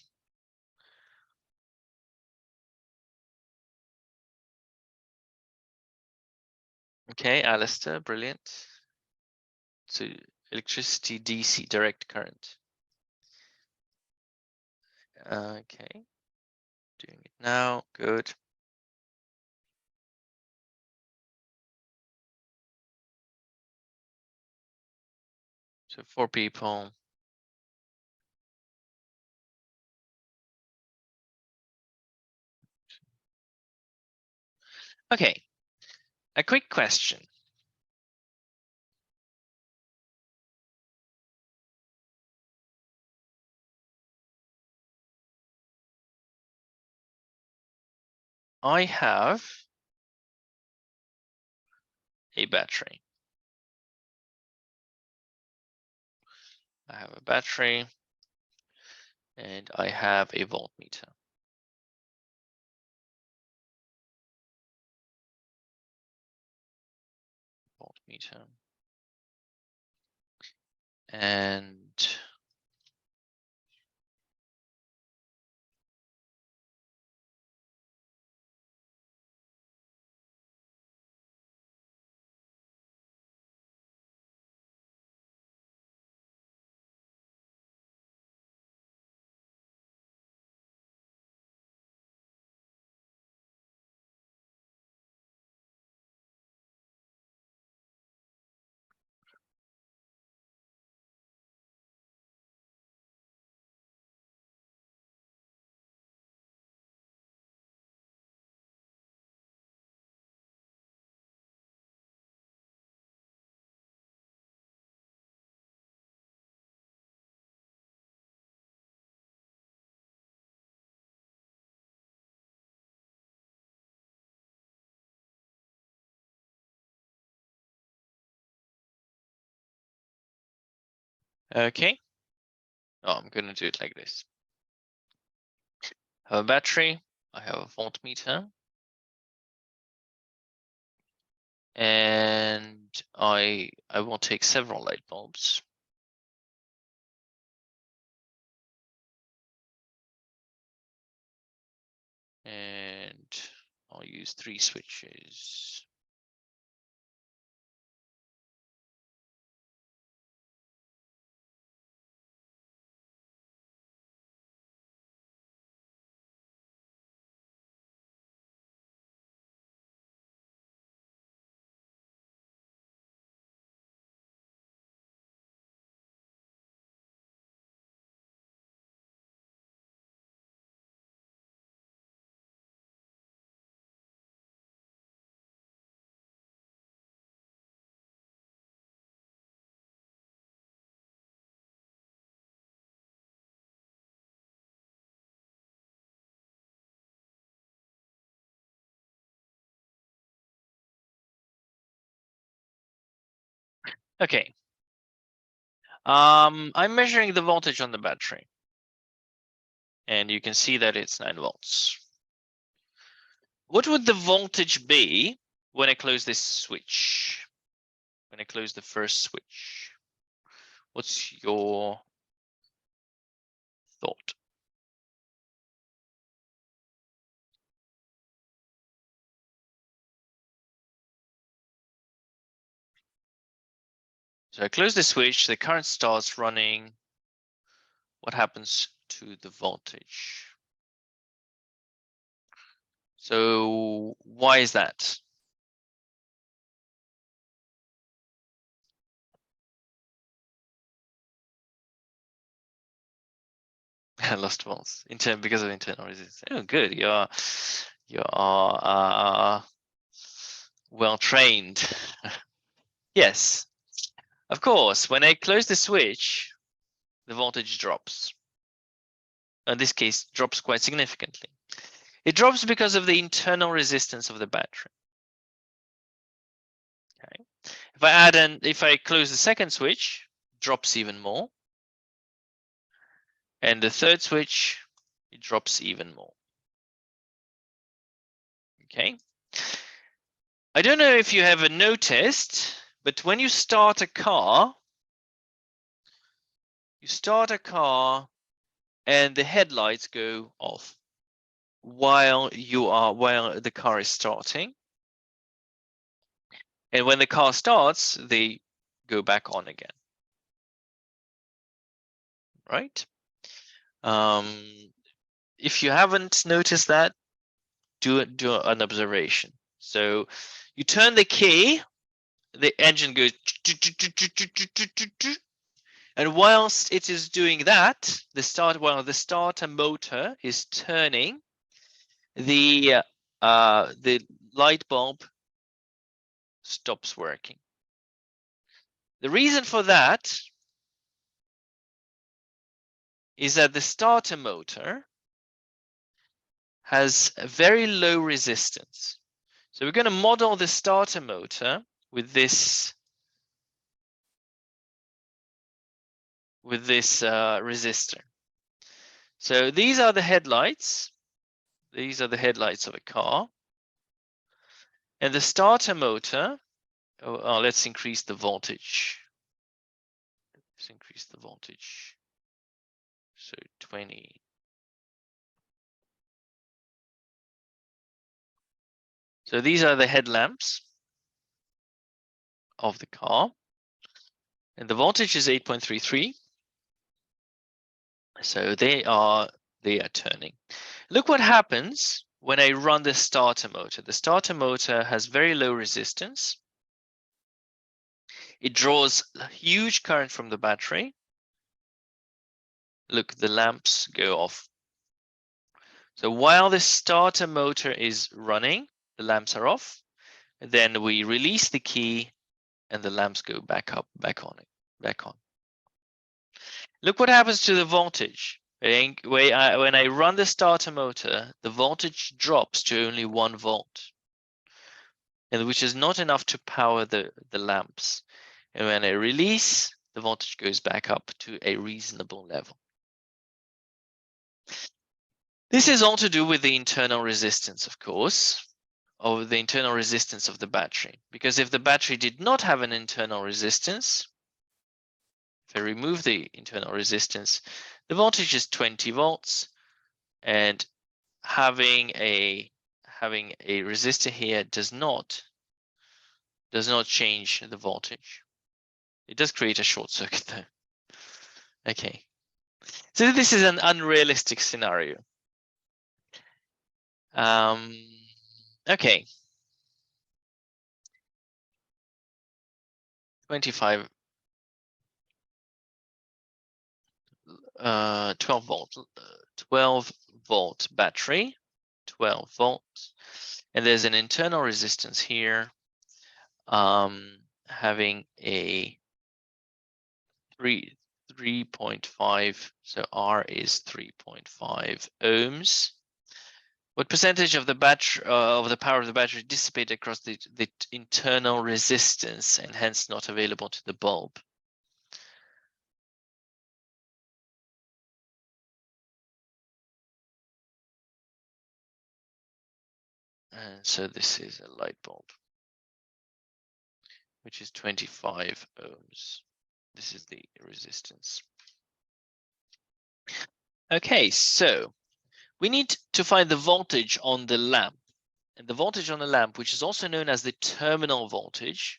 Okay, Alistair, brilliant. So electricity, DC, direct current. Okay, doing it now, good. So 4 people. Okay, a quick question. I have a battery. I have a battery and I have a voltmeter. Voltmeter. And okay. Oh, I'm gonna do it like this. I have a battery, I have a voltmeter, and I will take several light bulbs. And I'll use 3 switches. Okay. I'm measuring the voltage on the battery. And you can see that it's 9 volts. What would the voltage be when I close this switch? When I close the first switch? What's your thought? So I close the switch, the current starts running. What happens to the voltage? So why is that? Lost volts because of internal resistance. Oh, good. You are well trained. Yes, of course. When I close the switch, the voltage drops. In this case, drops quite significantly. It drops because of the internal resistance of the battery. Okay. If I close the second switch, drops even more. And the third switch, it drops even more. Okay. I don't know if you have noticed, but when you start a car and the headlights go off while the car is starting. And when the car starts, they go back on again. Right? If you haven't noticed that, do an observation. So you turn the key, the engine goes, and whilst it is doing that, the starter motor is turning, the light bulb stops working. The reason for that is that the starter motor has a very low resistance. So we're going to model the starter motor with this resistor. So these are the headlights. These are the headlights of a car. And the starter motor, let's increase the voltage. Let's increase the voltage. So 20. So these are the headlamps of the car. And the voltage is 8.33. So they are turning. Look what happens when I run the starter motor. The starter motor has very low resistance. It draws a huge current from the battery. Look, the lamps go off. So while the starter motor is running, the lamps are off. Then we release the key and the lamps go back on. Look what happens to the voltage. When I run the starter motor, the voltage drops to only 1 volt, and which is not enough to power the lamps. And when I release, the voltage goes back up to a reasonable level. This is all to do with the internal resistance, of course, of the internal resistance of the battery. Because if the battery did not have an internal resistance, if I remove the internal resistance, the voltage is 20 volts, and having a resistor here does not change the voltage. It does create a short circuit though. Okay, so this is an unrealistic scenario. Okay. 12 volt battery, 12 volts, and there's an internal resistance here, having a 3.5, so R is 3.5 ohms. What percentage of the battery of the power of the battery dissipated across the internal resistance and hence not available to the bulb? And so this is a light bulb, which is 25 ohms. This is the resistance. Okay, so we need to find the voltage on the lamp. And the voltage on the lamp, which is also known as the terminal voltage.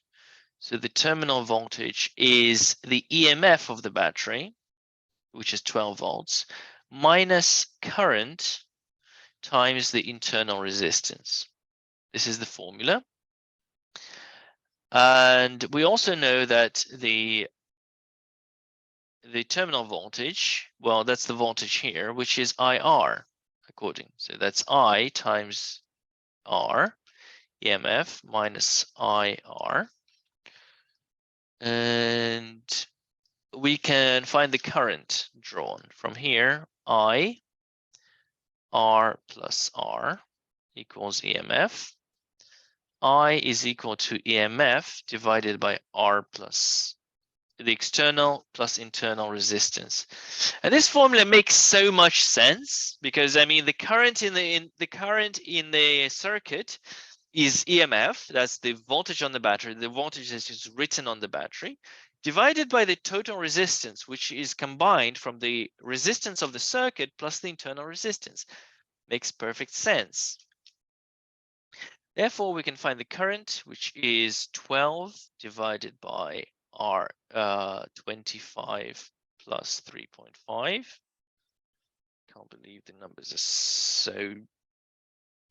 So the terminal voltage is the EMF of the battery, which is 12 volts, minus current times the internal resistance. This is the formula. And we also know that the terminal voltage, well, that's the voltage here, which is IR, according. So that's I times R, EMF minus IR. And we can find the current drawn from here. I, R plus R equals EMF. I is equal to EMF divided by R plus the external plus internal resistance. And this formula makes so much sense because I mean the current in the circuit is EMF, that's the voltage on the battery, the voltage that is written on the battery, divided by the total resistance, which is combined from the resistance of the circuit plus the internal resistance. Makes perfect sense. Therefore, we can find the current, which is 12 divided by R 25 plus 3.5. Can't believe the numbers are so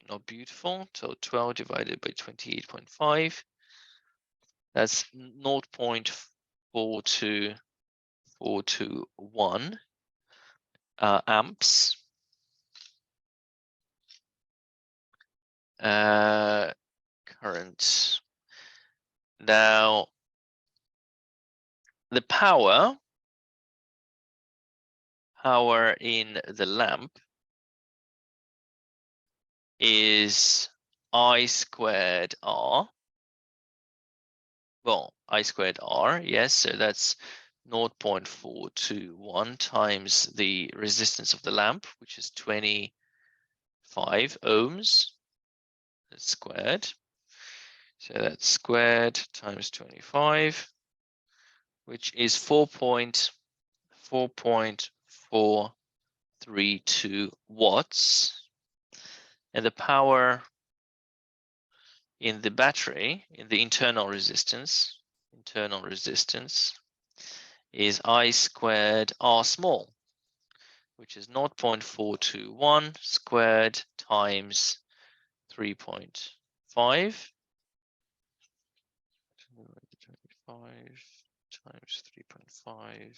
not beautiful. So 12 divided by 28.5. That's 0.42421 amps. Current. Now, the power in the lamp is I squared R. Well, I squared R, yes, so that's 0.421 times the resistance of the lamp, which is 25 ohms. That's squared. So that's squared times 25, which is 4.432 watts. And the power in the battery, in the internal resistance is I squared R small, which is 0.421 squared times 3.5. 25 times 3.5,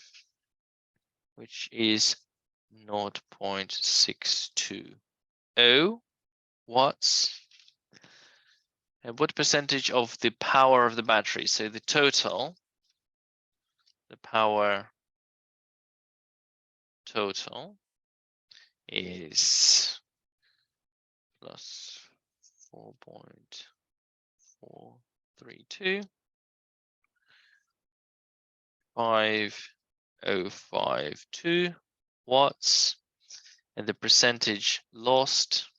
which is 0.620 watts. And what percentage of the power of the battery? So the power total is plus 4.432 5052 watts, and the percentage lost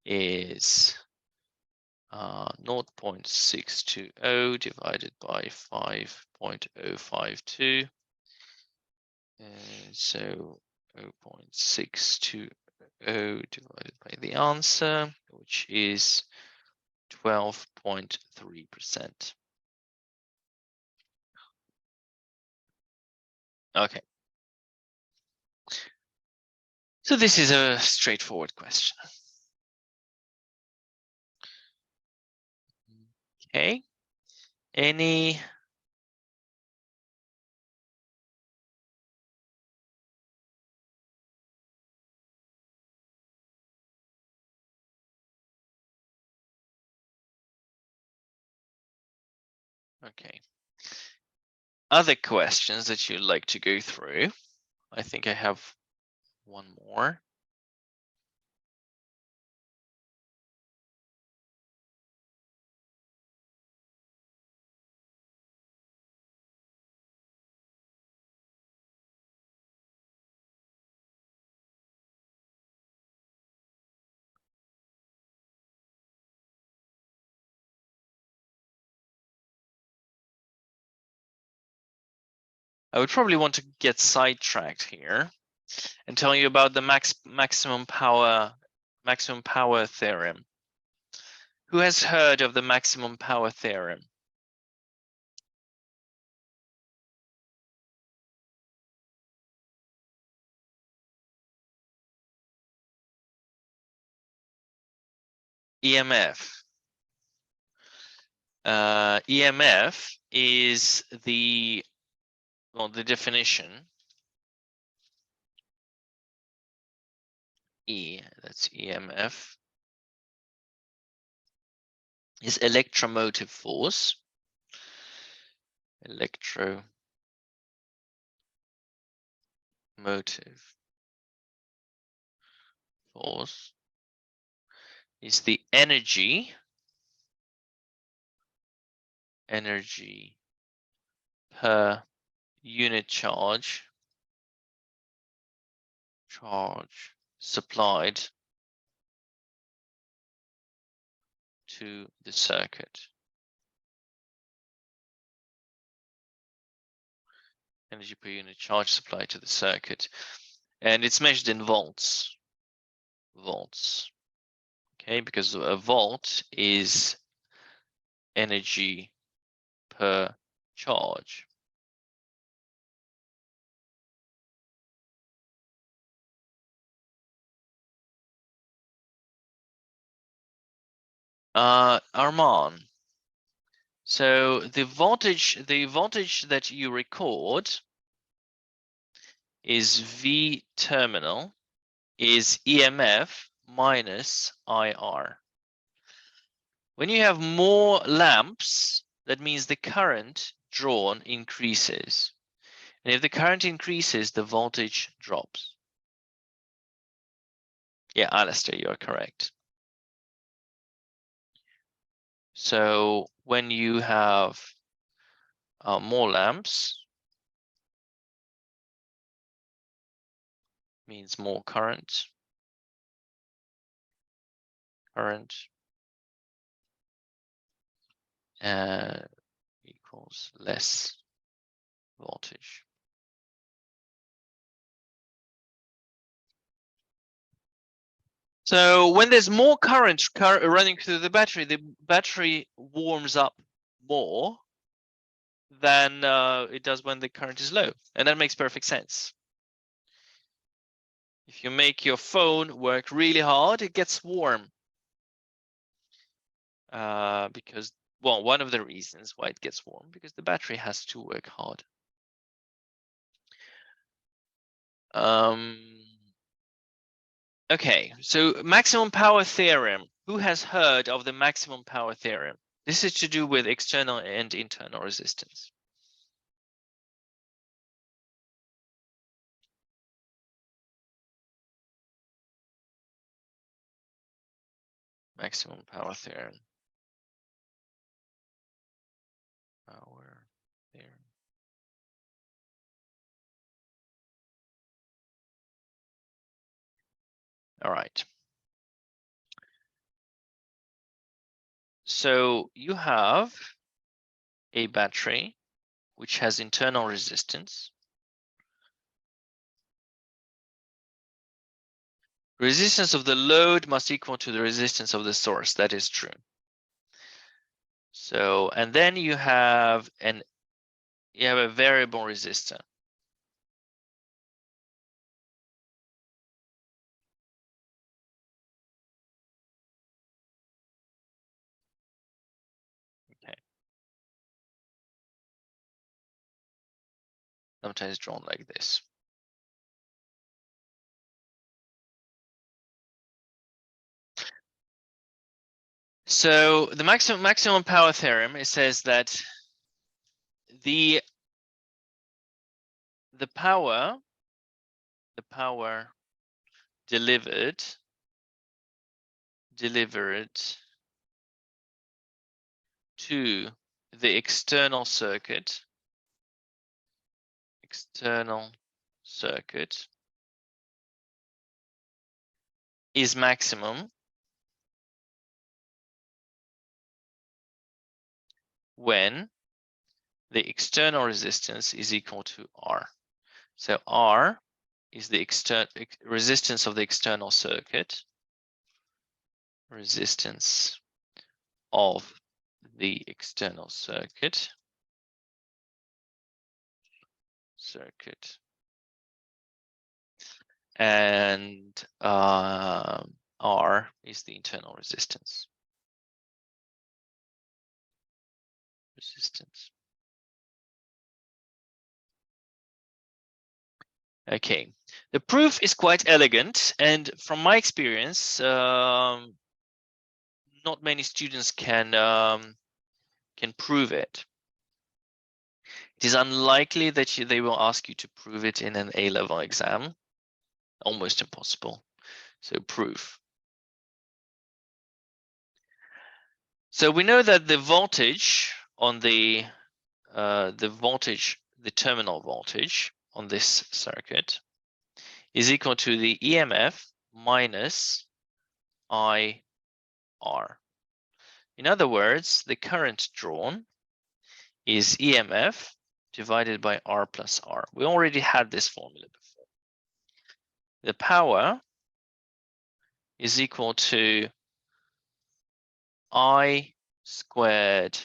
is 0.620 divided by 5.052, and so 0.620 divided by the answer, which is 12.3%. Okay. So this is a straightforward question. Okay. Any okay. Other questions that you'd like to go through? I think I have one more. I would probably want to get sidetracked here and tell you about the maximum power theorem. Who has heard of the maximum power theorem? EMF. EMF is the definition. That's EMF, is electromotive force. Electromotive force is the energy per unit charge supplied to the circuit. Energy per unit charge supplied to the circuit, and it's measured in volts. Okay, because a volt is energy per charge. Arman. So the voltage that you record is V terminal is EMF minus IR. When you have more lamps, that means the current drawn increases. And if the current increases, the voltage drops. Yeah, Alistair, you're correct. So when you have more lamps, means more current, equals less voltage. So when there's more current running through the battery warms up more than it does when the current is low. And that makes perfect sense. If you make your phone work really hard, it gets warm. Because, well, one of the reasons why it gets warm, because the battery has to work hard. Okay, so maximum power theorem. Who has heard of the maximum power theorem? This is to do with external and internal resistance. Maximum power theorem. Power theorem. All right. So you have a battery which has internal resistance. Resistance of the load must equal to the resistance of the source. That is true. So, and then you have a variable resistor. Okay. Sometimes drawn like this. So the maximum power theorem, it says that the power delivered to the external circuit is maximum when the external resistance is equal to R. So R is the resistance of the external circuit, resistance of the external circuit, and R is the internal resistance. Okay, the proof is quite elegant, and from my experience, not many students can prove it. It is unlikely that they will ask you to prove it in an A-level exam. Almost impossible. So proof. So we know that the voltage on the terminal voltage on this circuit is equal to the EMF minus IR. In other words, the current drawn is EMF divided by R plus R. We already had this formula before. The power is equal to I squared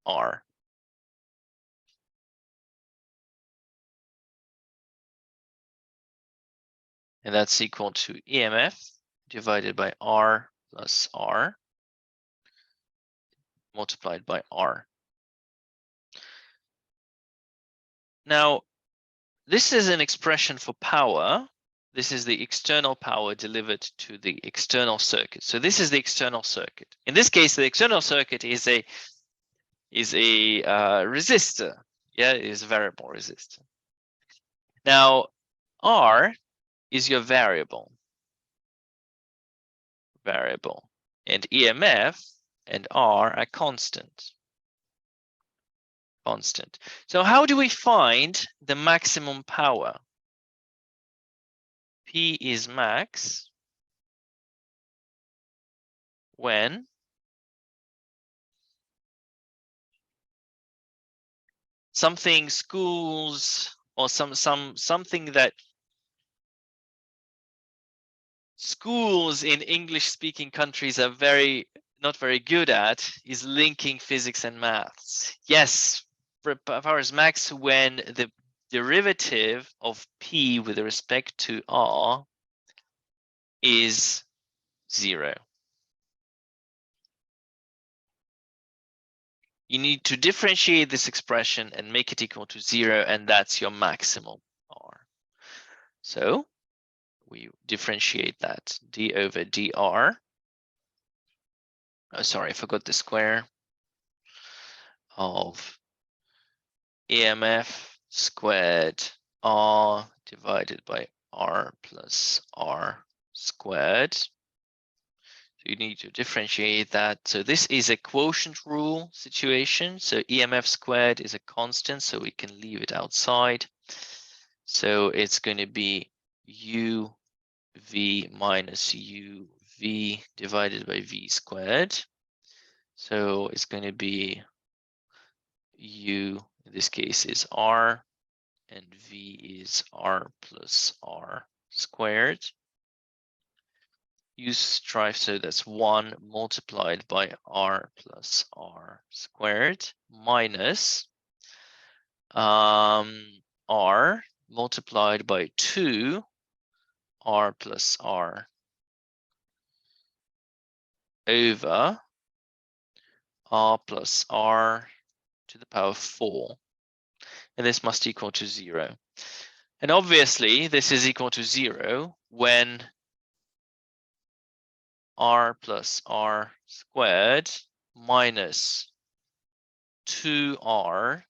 R. And that's equal to EMF divided by R plus R multiplied by R. Now, this is an expression for power. This is the external power delivered to the external circuit. So this is the external circuit. In this case, the external circuit is a resistor. Yeah, it is a variable resistor. Now, R is your variable. variable, and EMF and R are constant. So how do we find the maximum power? P is max when something schools or something that schools in English-speaking countries are not very good at is linking physics and maths. Yes, power is max when the derivative of P with respect to R is 0. You need to differentiate this expression and make it equal to 0, and that's your maximum R. So we differentiate that d over dr. Oh, sorry, I forgot the square of EMF squared R divided by R plus R squared. So you need to differentiate that. So this is a quotient rule situation. So EMF squared is a constant, so we can leave it outside. So it's going to be UV minus UV divided by V squared. So it's going to be U, in this case, is R, and V is R plus R squared. Use strive, so that's 1 multiplied by R plus R squared minus R multiplied by 2 R plus R over R plus R to the power 4. And this must equal to 0. And obviously, this is equal to 0 when R plus R squared minus 2R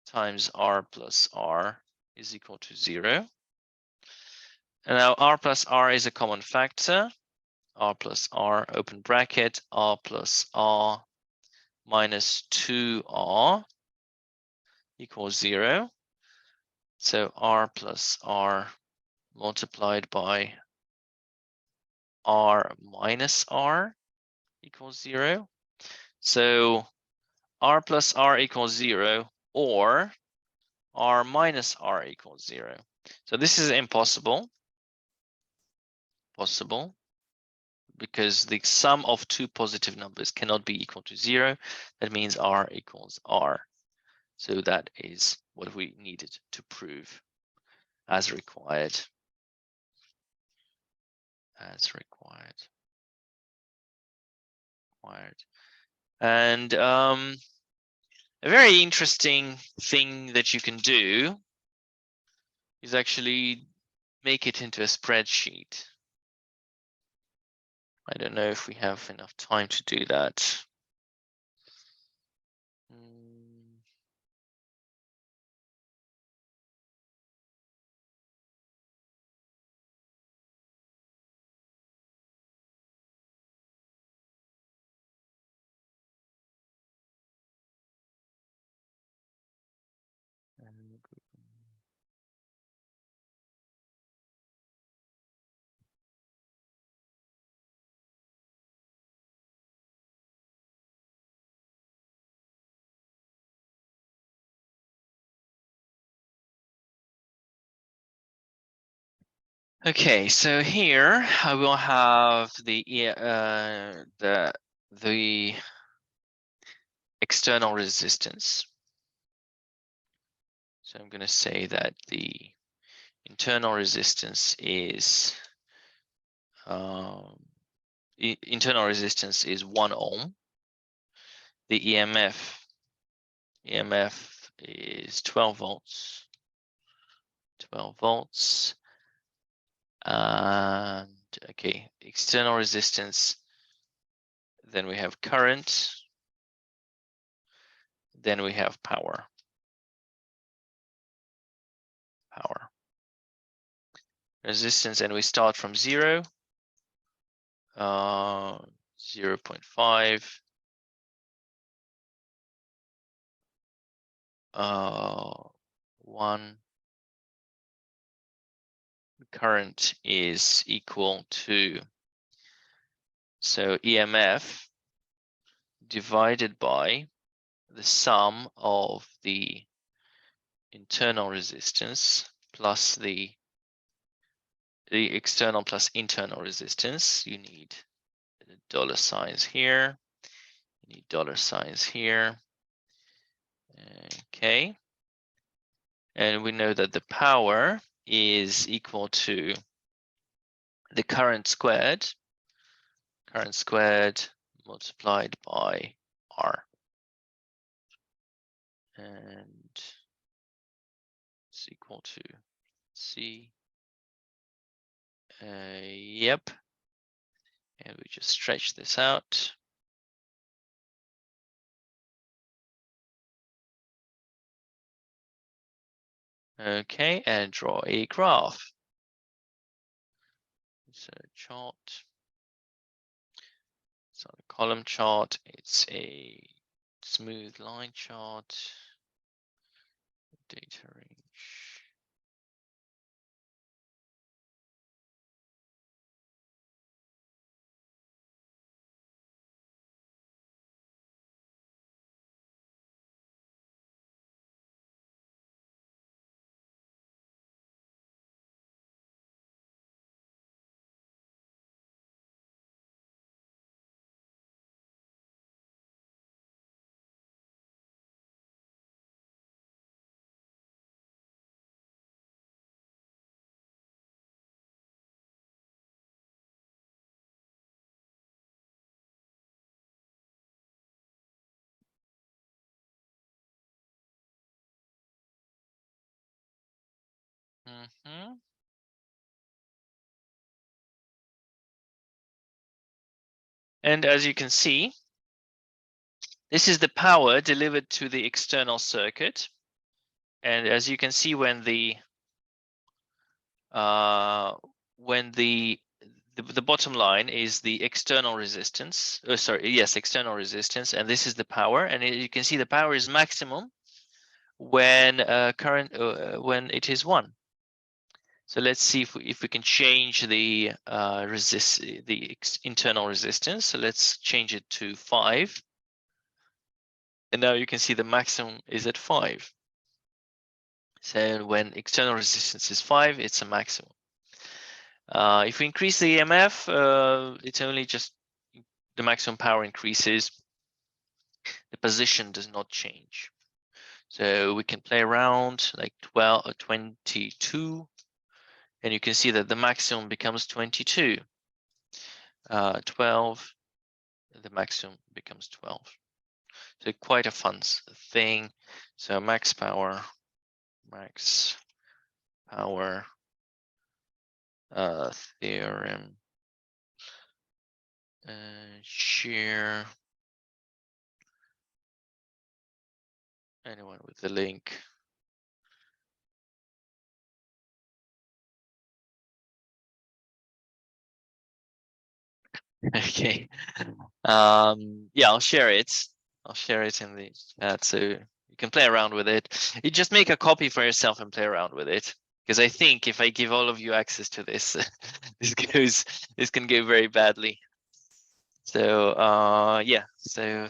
times R plus R is equal to 0. And now R plus R is a common factor. R plus R, open bracket, R plus R minus 2R equals 0. So R plus R multiplied by R minus R equals 0. So R plus R equals 0 or R minus R equals 0. So this is impossible. Possible because the sum of two positive numbers cannot be equal to 0. That means R equals R. So that is what we needed to prove as required. And a very interesting thing that you can do is actually make it into a spreadsheet. I don't know if we have enough time to do that. Okay, so here I will have the external resistance. So I'm going to say that the internal resistance is internal resistance is 1 ohm. The EMF is 12 volts. 12 volts. And okay, external resistance. Then we have current. Then we have power. Resistance, and we start from 0. 0.5. 1. Current is equal to, so EMF divided by the sum of the internal resistance plus the external plus internal resistance. You need dollar signs here. You need dollar signs here. Okay. And we know that the power is equal to the current squared multiplied by R. And it's equal to C. Yep. And we just stretch this out. Okay, and draw a graph. So chart. It's not a column chart, it's a smooth line chart. Data range. And as you can see, this is the power delivered to the external circuit. And as you can see, when the bottom line is the external resistance, external resistance, and this is the power, and you can see the power is maximum when when it is 1. So let's see if we can change the internal resistance. So let's change it to 5. And now you can see the maximum is at 5. So when external resistance is 5, it's a maximum. If we increase the EMF, it's only just the maximum power increases. The position does not change. So we can play around like 12 or 22. And you can see that the maximum becomes 22. 12, the maximum becomes 12. So quite a fun thing. So max power theorem, share. Anyone with the link. Okay. Yeah, I'll share it. I'll share it in the chat so you can play around with it. You just make a copy for yourself and play around with it. Because I think if I give all of you access to this, this can go very badly. So yeah, so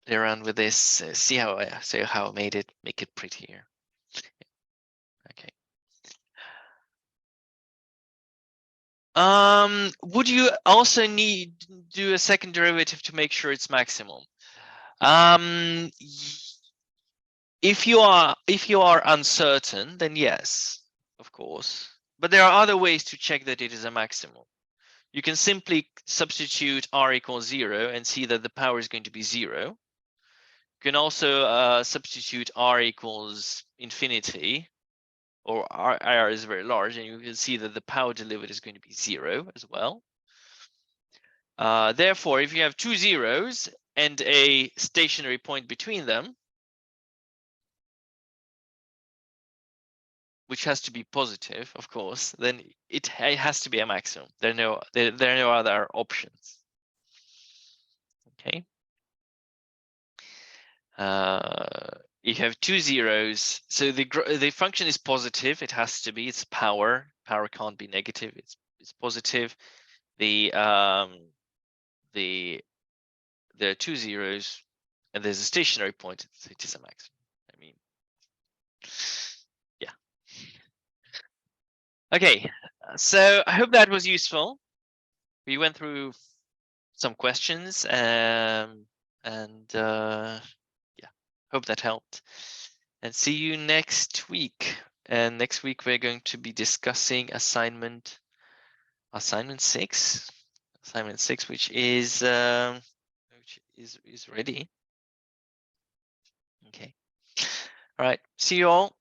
play around with this, see how I make it prettier. Okay. Would you also need do a second derivative to make sure it's maximum? If you are uncertain, then yes, of course. But there are other ways to check that it is a maximum. You can simply substitute R equals 0 and see that the power is going to be 0. You can also substitute R equals infinity, or R is very large, and you can see that the power delivered is going to be 0 as well. Therefore, if you have 2 zeros and a stationary point between them, which has to be positive, of course, then it has to be a maximum. There are no other options. Okay. You have 2 zeros, so the function is positive. It has to be. It's power. Power can't be negative. It's positive. There are 2 zeros, and there's a stationary point. It is a maximum. I mean, yeah. Okay, so I hope that was useful. We went through some questions, and yeah, hope that helped. And see you next week. And next week we're going to be discussing assignment 6. Assignment 6, which is ready. Okay. All right. See you all.